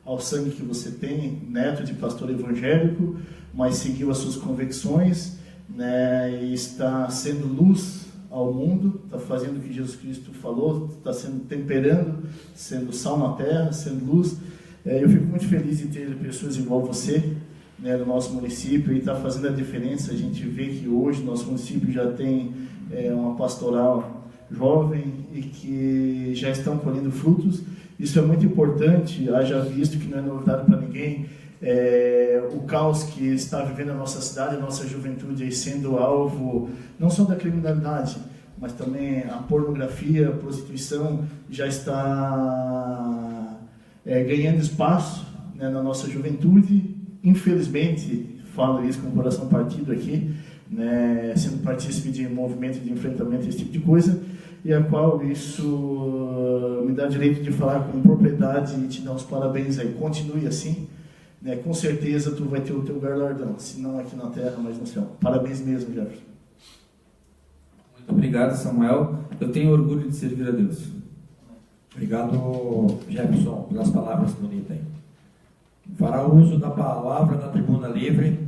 ao sangue que você tem, neto de pastor evangélico, mas seguiu as suas convicções, né, e está sendo luz ao mundo, está fazendo o que Jesus Cristo falou, está sendo temperando, sendo sal na terra, sendo luz. Eu fico muito feliz de ter pessoas igual você, né, no nosso município, e está fazendo a diferença. A gente vê que hoje nosso município já tem uma pastoral jovem e que já estão colhendo frutos. Isso é muito importante, haja visto que não é novidade para ninguém, o caos que está vivendo a nossa cidade, a nossa juventude aí sendo alvo não só da criminalidade, mas também a pornografia, a prostituição já está ganhando espaço, né, na nossa juventude. Infelizmente, falo isso com o coração partido aqui, né, sendo partícipe de movimento de enfrentamento a esse tipo de coisa, e a qual isso me dá direito de falar com propriedade e te dar os parabéns aí. Continue assim, né? Com certeza tu vai ter o teu galardão, se não aqui na terra, mas no céu. Parabéns mesmo, Jefferson. Muito obrigado, Samuel. Eu tenho orgulho de servir a Deus. Obrigado, Jefferson, pelas palavras bonitas aí. Fará uso da palavra na tribuna livre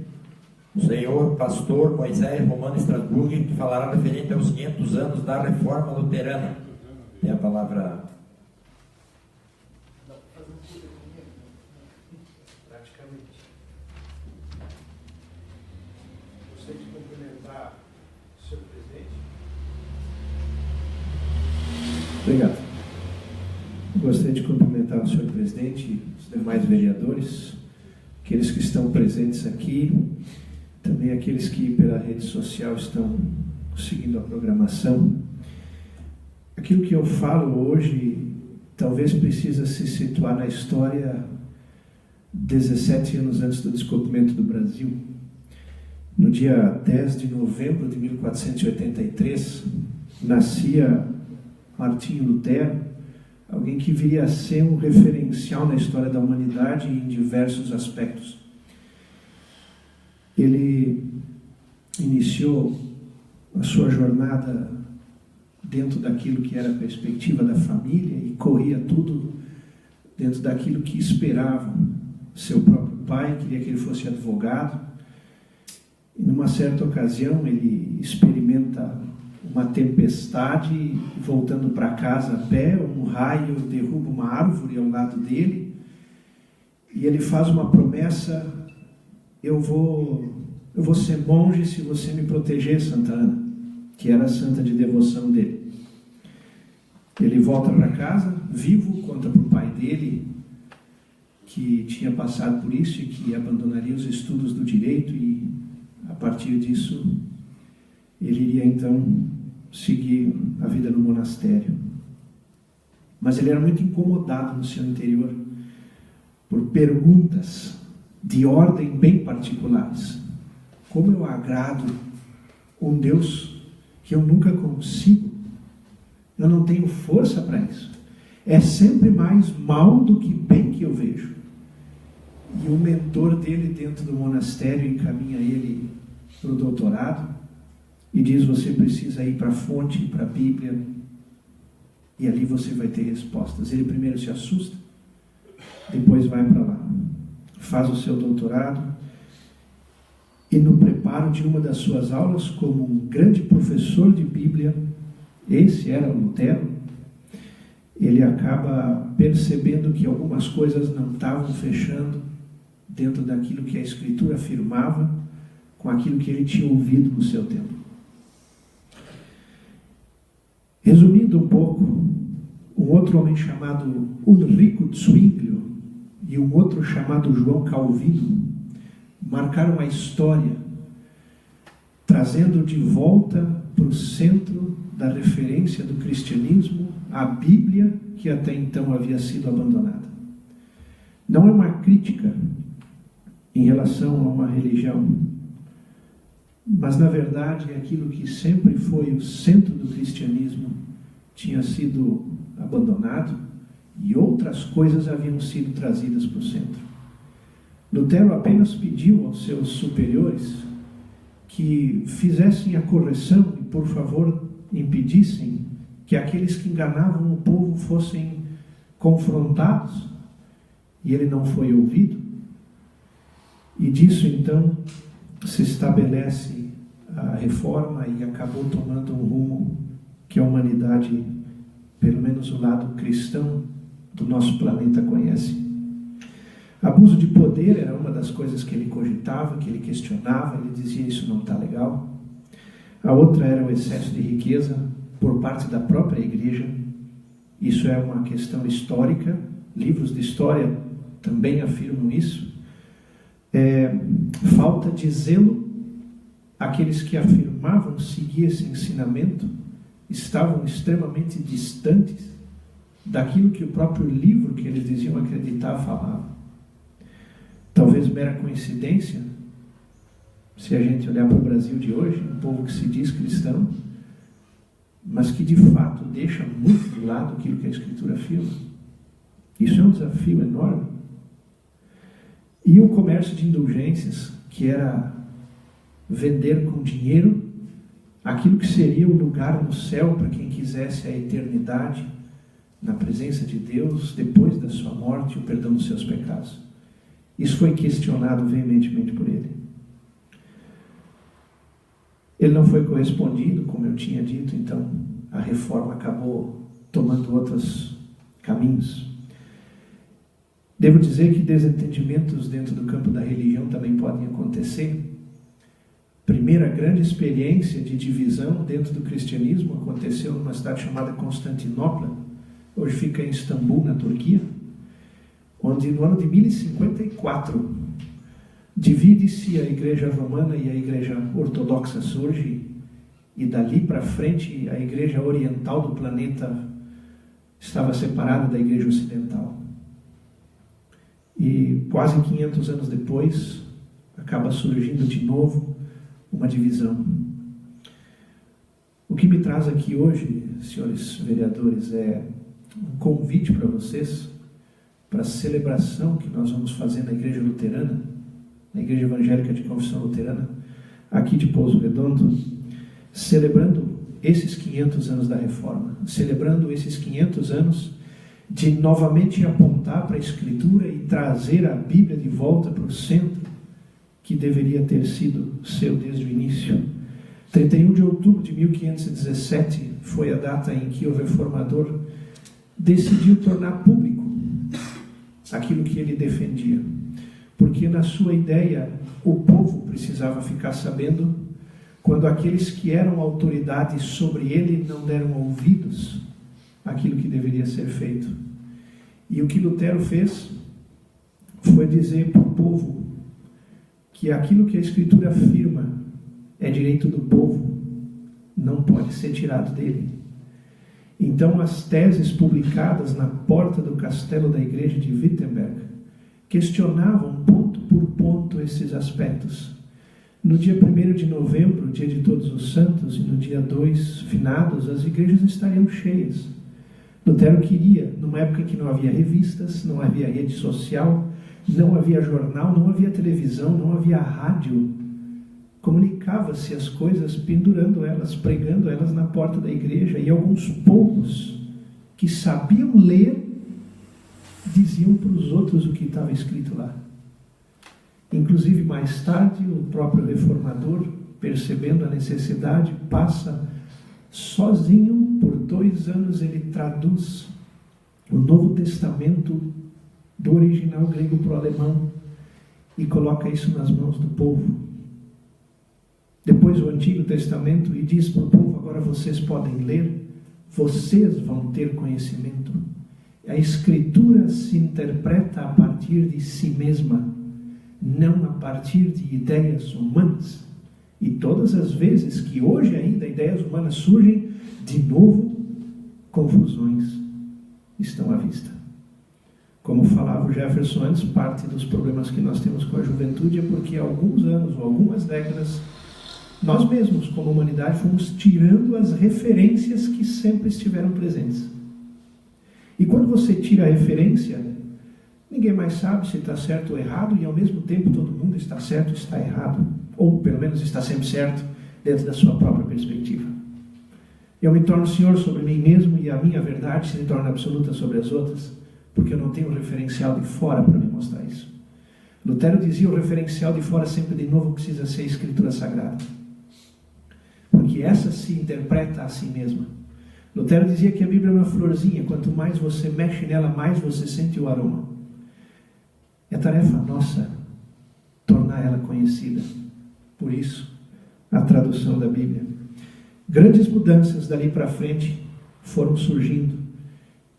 o senhor pastor Moisés Romano Strasburg, que falará referente aos 500 anos da Reforma Luterana. Tem a palavra. Praticamente. Gostaria de cumprimentar o senhor presidente. Obrigado. Gostaria de cumprimentar o senhor presidente e os demais vereadores, aqueles que estão presentes aqui, também aqueles que pela rede social estão seguindo a programação. Aquilo que eu falo hoje talvez precisa se situar na história 17 anos antes do descobrimento do Brasil. No dia 10 de novembro de 1483, nascia Martinho Lutero, alguém que viria a ser um referencial na história da humanidade em diversos aspectos. Ele iniciou a sua jornada dentro daquilo que era a perspectiva da família e corria tudo dentro daquilo que esperava. Seu próprio pai queria que ele fosse advogado. E numa certa ocasião ele experimenta uma tempestade, voltando para casa a pé, um raio derruba uma árvore ao lado dele e ele faz uma promessa: eu vou ser monge se você me proteger, Santa Ana, que era a santa de devoção dele. Ele volta para casa, vivo, conta para o pai dele que tinha passado por isso e que abandonaria os estudos do direito, e a partir disso ele iria então seguir a vida no monastério. Mas ele era muito incomodado no seu interior por perguntas de ordem bem particulares. Como eu agrado um Deus que eu nunca consigo? Eu não tenho força para isso. É sempre mais mal do que bem que eu vejo. E o mentor dele dentro do monastério encaminha ele para o doutorado e diz: você precisa ir para a fonte, para a Bíblia, e ali você vai ter respostas. Ele primeiro se assusta, depois vai para lá, faz o seu doutorado, e no preparo de uma das suas aulas, como um grande professor de Bíblia, esse era o Lutero, ele acaba percebendo que algumas coisas não estavam fechando dentro daquilo que a Escritura afirmava com aquilo que ele tinha ouvido no seu tempo. Resumindo um pouco, um outro homem chamado Ulrico Zwinglio e um outro chamado João Calvino marcaram a história, trazendo de volta para o centro da referência do cristianismo a Bíblia, que até então havia sido abandonada. Não é uma crítica em relação a uma religião, mas na verdade aquilo que sempre foi o centro do cristianismo tinha sido abandonado e outras coisas haviam sido trazidas para o centro. Lutero apenas pediu aos seus superiores que fizessem a correção e, por favor, impedissem que aqueles que enganavam o povo fossem confrontados, e ele não foi ouvido. E disso, então, se estabelece a reforma e acabou tomando um rumo que a humanidade, pelo menos o lado cristão do nosso planeta, conhece. Abuso de poder era uma das coisas que ele cogitava, que ele questionava, ele dizia isso não está legal. A outra era o excesso de riqueza por parte da própria igreja. Isso é uma questão histórica, livros de história também afirmam isso. Falta de zelo. Aqueles que afirmavam seguir esse ensinamento estavam extremamente distantes daquilo que o próprio livro que eles diziam acreditar falava. Talvez mera coincidência, se a gente olhar para o Brasil de hoje, um povo que se diz cristão, mas que de fato deixa muito de lado aquilo que a Escritura afirma. Isso é um desafio enorme. E o comércio de indulgências, que era vender com dinheiro aquilo que seria o lugar no céu para quem quisesse a eternidade na presença de Deus depois da sua morte e o perdão dos seus pecados. Isso foi questionado veementemente por ele. Ele não foi correspondido, como eu tinha dito, então a reforma acabou tomando outros caminhos. Devo dizer que desentendimentos dentro do campo da religião também podem acontecer. Primeira grande experiência de divisão dentro do cristianismo aconteceu numa cidade chamada Constantinopla, hoje fica em Istambul, na Turquia, onde no ano de 1054 divide-se a igreja romana e a igreja ortodoxa surge, e dali para frente a igreja oriental do planeta estava separada da igreja ocidental. E quase 500 anos depois acaba surgindo de novo uma divisão. O que me traz aqui hoje, senhores vereadores, é um convite para vocês, para a celebração que nós vamos fazer na Igreja Luterana, na Igreja Evangélica de Confissão Luterana, aqui de Pouso Redondo, celebrando esses 500 anos da Reforma, celebrando esses 500 anos de novamente apontar para a Escritura e trazer a Bíblia de volta para o centro, que deveria ter sido seu desde o início. 31 de outubro de 1517 foi a data em que o reformador decidiu tornar público aquilo que ele defendia, porque na sua ideia o povo precisava ficar sabendo quando aqueles que eram autoridades sobre ele não deram ouvidos àquilo que deveria ser feito. E o que Lutero fez foi dizer para o povo que aquilo que a Escritura afirma é direito do povo, não pode ser tirado dele. Então as teses publicadas na porta do castelo da igreja de Wittenberg questionavam ponto por ponto esses aspectos. No dia 1º de novembro, dia de Todos os Santos, e no dia 2, finados, as igrejas estariam cheias. Lutero queria, numa época em que não havia revistas, não havia rede social, não havia jornal, não havia televisão, não havia rádio, comunicava-se as coisas pendurando elas, pregando elas na porta da igreja, e alguns poucos que sabiam ler diziam para os outros o que estava escrito lá. Inclusive, mais tarde, o próprio reformador, percebendo a necessidade, passa sozinho, por 2 anos, ele traduz o Novo Testamento do original grego para o alemão e coloca isso nas mãos do povo. Depois o Antigo Testamento, e diz para o povo: agora vocês podem ler, vocês vão ter conhecimento. A Escritura se interpreta a partir de si mesma, não a partir de ideias humanas. E todas as vezes que hoje ainda ideias humanas surgem, de novo, confusões estão à vista. Como falava o Jefferson antes, parte dos problemas que nós temos com a juventude é porque há alguns anos ou algumas décadas, nós mesmos, como humanidade, fomos tirando as referências que sempre estiveram presentes. E quando você tira a referência, ninguém mais sabe se está certo ou errado, e ao mesmo tempo todo mundo está certo ou está errado. Ou pelo menos está sempre certo dentro da sua própria perspectiva. Eu me torno senhor sobre mim mesmo e a minha verdade se torna absoluta sobre as outras, porque eu não tenho um referencial de fora para me mostrar isso. Lutero dizia: o referencial de fora sempre de novo precisa ser a Escritura Sagrada, porque essa se interpreta a si mesma. Lutero dizia que a Bíblia é uma florzinha, quanto mais você mexe nela, mais você sente o aroma. É tarefa nossa tornar ela conhecida. Por isso, a tradução da Bíblia. Grandes mudanças dali para frente foram surgindo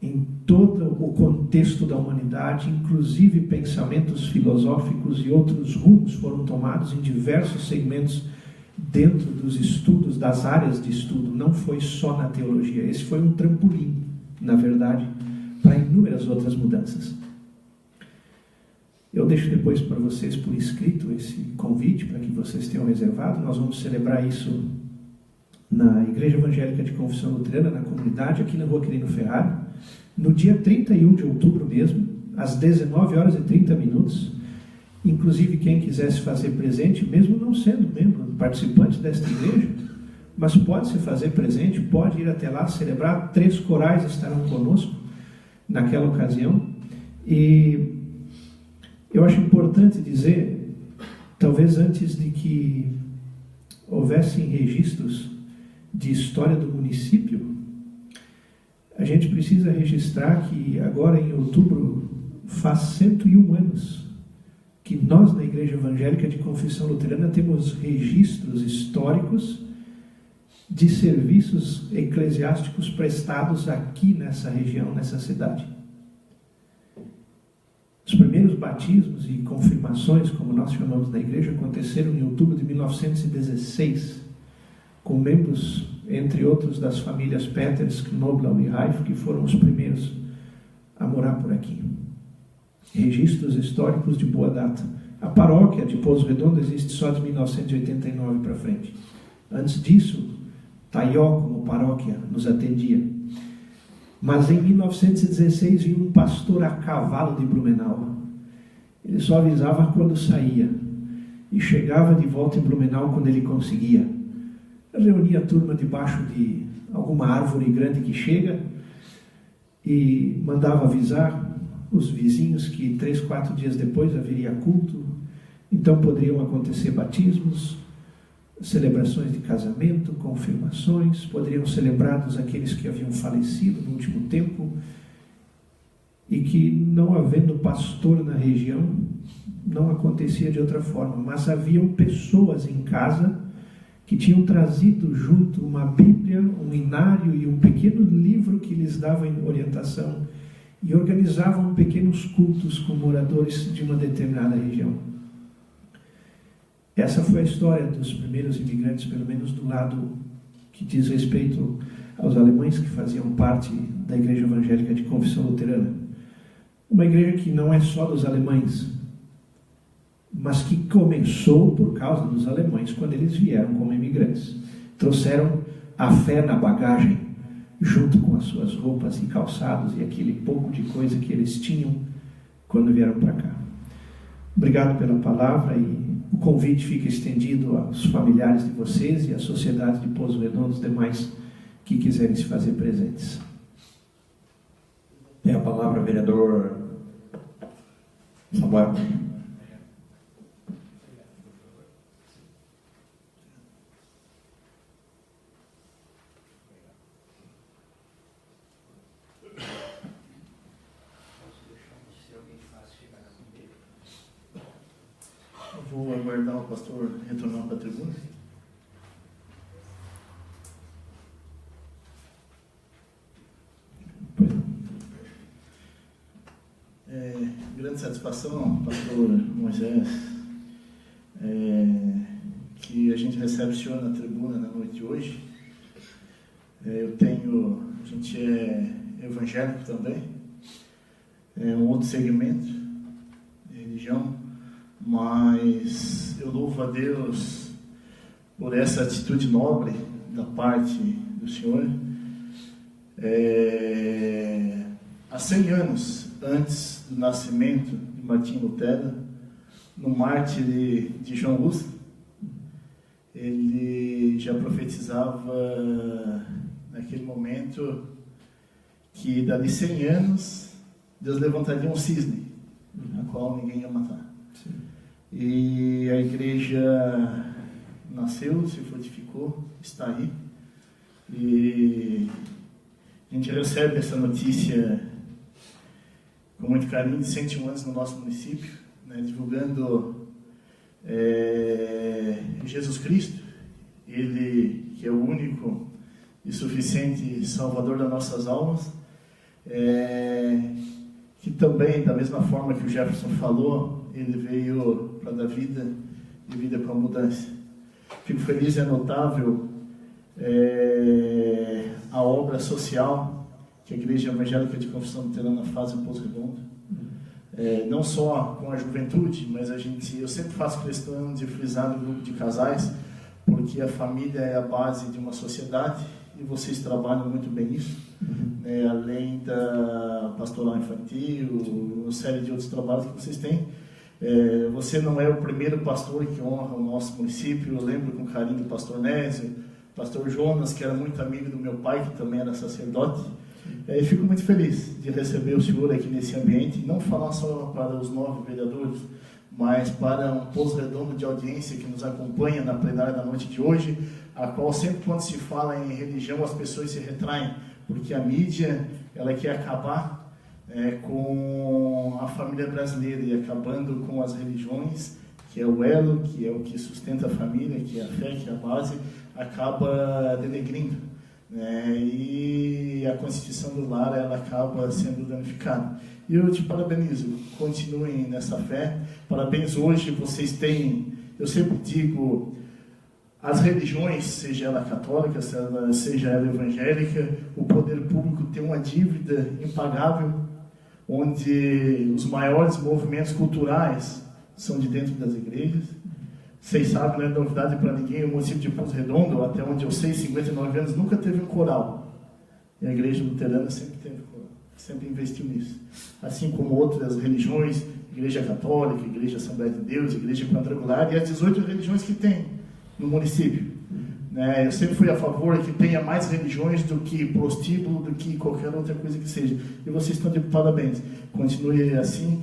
em todo o contexto da humanidade, inclusive pensamentos filosóficos e outros rumos foram tomados em diversos segmentos dentro dos estudos, das áreas de estudo. Não foi só na teologia. Esse foi um trampolim, na verdade, para inúmeras outras mudanças. Eu deixo depois para vocês por escrito esse convite para que vocês tenham reservado. Nós vamos celebrar isso na Igreja Evangélica de Confissão Luterana, na comunidade, aqui na Rua Quirino Ferrari, no dia 31 de outubro mesmo, às 19h30. Inclusive, quem quisesse fazer presente, mesmo não sendo membro, participante desta igreja, mas pode se fazer presente, pode ir até lá celebrar. 3 corais estarão conosco naquela ocasião. E eu acho importante dizer, talvez antes de que houvessem registros de história do município, a gente precisa registrar que agora em outubro faz 101 anos que nós na Igreja Evangélica de Confissão Luterana temos registros históricos de serviços eclesiásticos prestados aqui nessa região, nessa cidade. Os primeiros batismos e confirmações, como nós chamamos na igreja, aconteceram em outubro de 1916, com membros, entre outros, das famílias Peters, Knoblau e Reif, que foram os primeiros a morar por aqui. Registros históricos de boa data. A paróquia de Pouso Redondo existe só de 1989 para frente. Antes disso, Taió, como paróquia, nos atendia. Mas em 1916 vinha um pastor a cavalo de Blumenau. Ele só avisava quando saía e chegava de volta em Blumenau quando ele conseguia. Reunia a turma debaixo de alguma árvore grande que chega e mandava avisar os vizinhos que 3, 4 dias depois haveria culto, então poderiam acontecer batismos, celebrações de casamento, confirmações, poderiam ser celebrados aqueles que haviam falecido no último tempo, e que, não havendo pastor na região, não acontecia de outra forma, mas haviam pessoas em casa que tinham trazido junto uma Bíblia, um inário e um pequeno livro que lhes dava orientação, e organizavam pequenos cultos com moradores de uma determinada região. Essa foi a história dos primeiros imigrantes, pelo menos do lado que diz respeito aos alemães que faziam parte da Igreja Evangélica de Confissão Luterana. Uma igreja que não é só dos alemães, mas que começou por causa dos alemães quando eles vieram como imigrantes. Trouxeram a fé na bagagem, junto com as suas roupas e calçados e aquele pouco de coisa que eles tinham quando vieram para cá. Obrigado pela palavra, e o convite fica estendido aos familiares de vocês e à sociedade de Pouso Redondo, os demais que quiserem se fazer presentes. Tem a palavra o vereador Samuel. Vou aguardar o pastor retornar para a tribuna. grande satisfação, pastor Moisés, que a gente recebe o senhor na tribuna na noite de hoje. A gente é evangélico também, é um outro segmento de religião, mas eu louvo a Deus por essa atitude nobre da parte do senhor. Há 100 anos antes do nascimento de Martinho Lutero, no mártir de João Hus, ele já profetizava naquele momento que dali 100 anos Deus levantaria um cisne, a qual ninguém ia matar. Sim. E a igreja nasceu, se fortificou, está aí. E a gente recebe essa notícia com muito carinho, de 101 anos no nosso município, né, divulgando Jesus Cristo, Ele que é o único e suficiente Salvador das nossas almas, que também, da mesma forma que o Jefferson falou, Ele veio para dar vida e vida com abundância. Fico feliz e é notável a obra social que a Igreja Evangélica de Confissão Luterana faz em Pouso Redondo, não só com a juventude, mas eu sempre faço questão de frisar no grupo de casais, porque a família é a base de uma sociedade e vocês trabalham muito bem isso, né, além da pastoral infantil, uma série de outros trabalhos que vocês têm. Você não é o primeiro pastor que honra o nosso município. Eu lembro com carinho do pastor Nésio, pastor Jonas, que era muito amigo do meu pai, que também era sacerdote. E fico muito feliz de receber o senhor aqui nesse ambiente, e não falar só para os 9 vereadores, mas para um Pouso Redondo de audiência que nos acompanha na plenária da noite de hoje, a qual sempre quando se fala em religião as pessoas se retraem, porque a mídia ela quer acabar com a família brasileira e acabando com as religiões, que é o elo, que é o que sustenta a família, que é a fé, que é a base, acaba denegrindo, né? E a constituição do lar ela acaba sendo danificada. E eu te parabenizo, continuem nessa fé. Parabéns, hoje vocês têm, eu sempre digo, as religiões, seja ela católica, seja ela evangélica, o poder público tem uma dívida impagável, onde os maiores movimentos culturais são de dentro das igrejas. Vocês sabem, não é novidade para ninguém, o município de Pouso Redondo, até onde eu sei, 59 anos, nunca teve um coral. E a igreja luterana sempre teve coral, sempre investiu nisso. Assim como outras religiões, igreja católica, igreja Assembleia de Deus, igreja quadrangular, e as 18 religiões que tem no município. Né? Eu sempre fui a favor que tenha mais religiões do que prostíbulo, do que qualquer outra coisa que seja. E vocês estão de parabéns. Continue assim.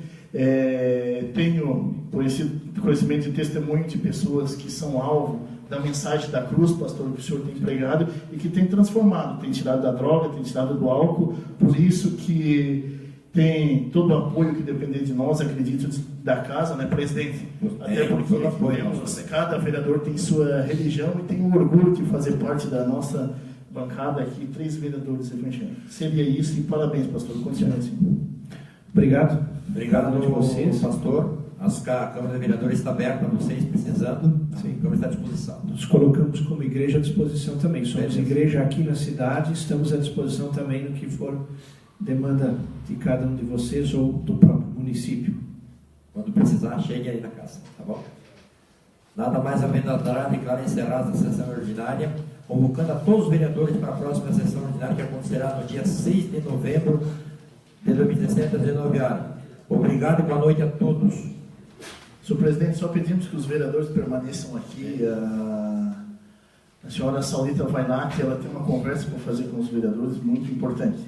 Tenho conhecimento e testemunho de pessoas que são alvo da mensagem da cruz, pastor, que o senhor tem pregado e que tem transformado, tem tirado da droga, tem tirado do álcool. Por isso que tem todo o apoio que depender de nós, acredito, da casa, né, presidente? Até porque cada vereador tem sua religião e tem o orgulho de fazer parte da nossa bancada aqui, 3 vereadores evangélicos. Seria isso e parabéns, pastor. Continue assim. Obrigado. Obrigado a vocês, pastor. A Câmara de Vereadores está aberta a vocês, precisando. Sim. A Câmara está à disposição. Nos colocamos como igreja à disposição também. Somos igreja aqui na cidade, estamos à disposição também no que for demanda de cada um de vocês ou do próprio município. Quando precisar, chegue aí na casa, tá bom? Nada mais havendo a declaro encerrada a sessão ordinária, convocando a todos os vereadores para a próxima sessão ordinária, que acontecerá no dia 6 de novembro de 2017, às 19 horas. Obrigado e boa noite a todos. Senhor presidente, só pedimos que os vereadores permaneçam aqui. A senhora Saulita vai lá, que ela tem uma conversa para fazer com os vereadores muito importante.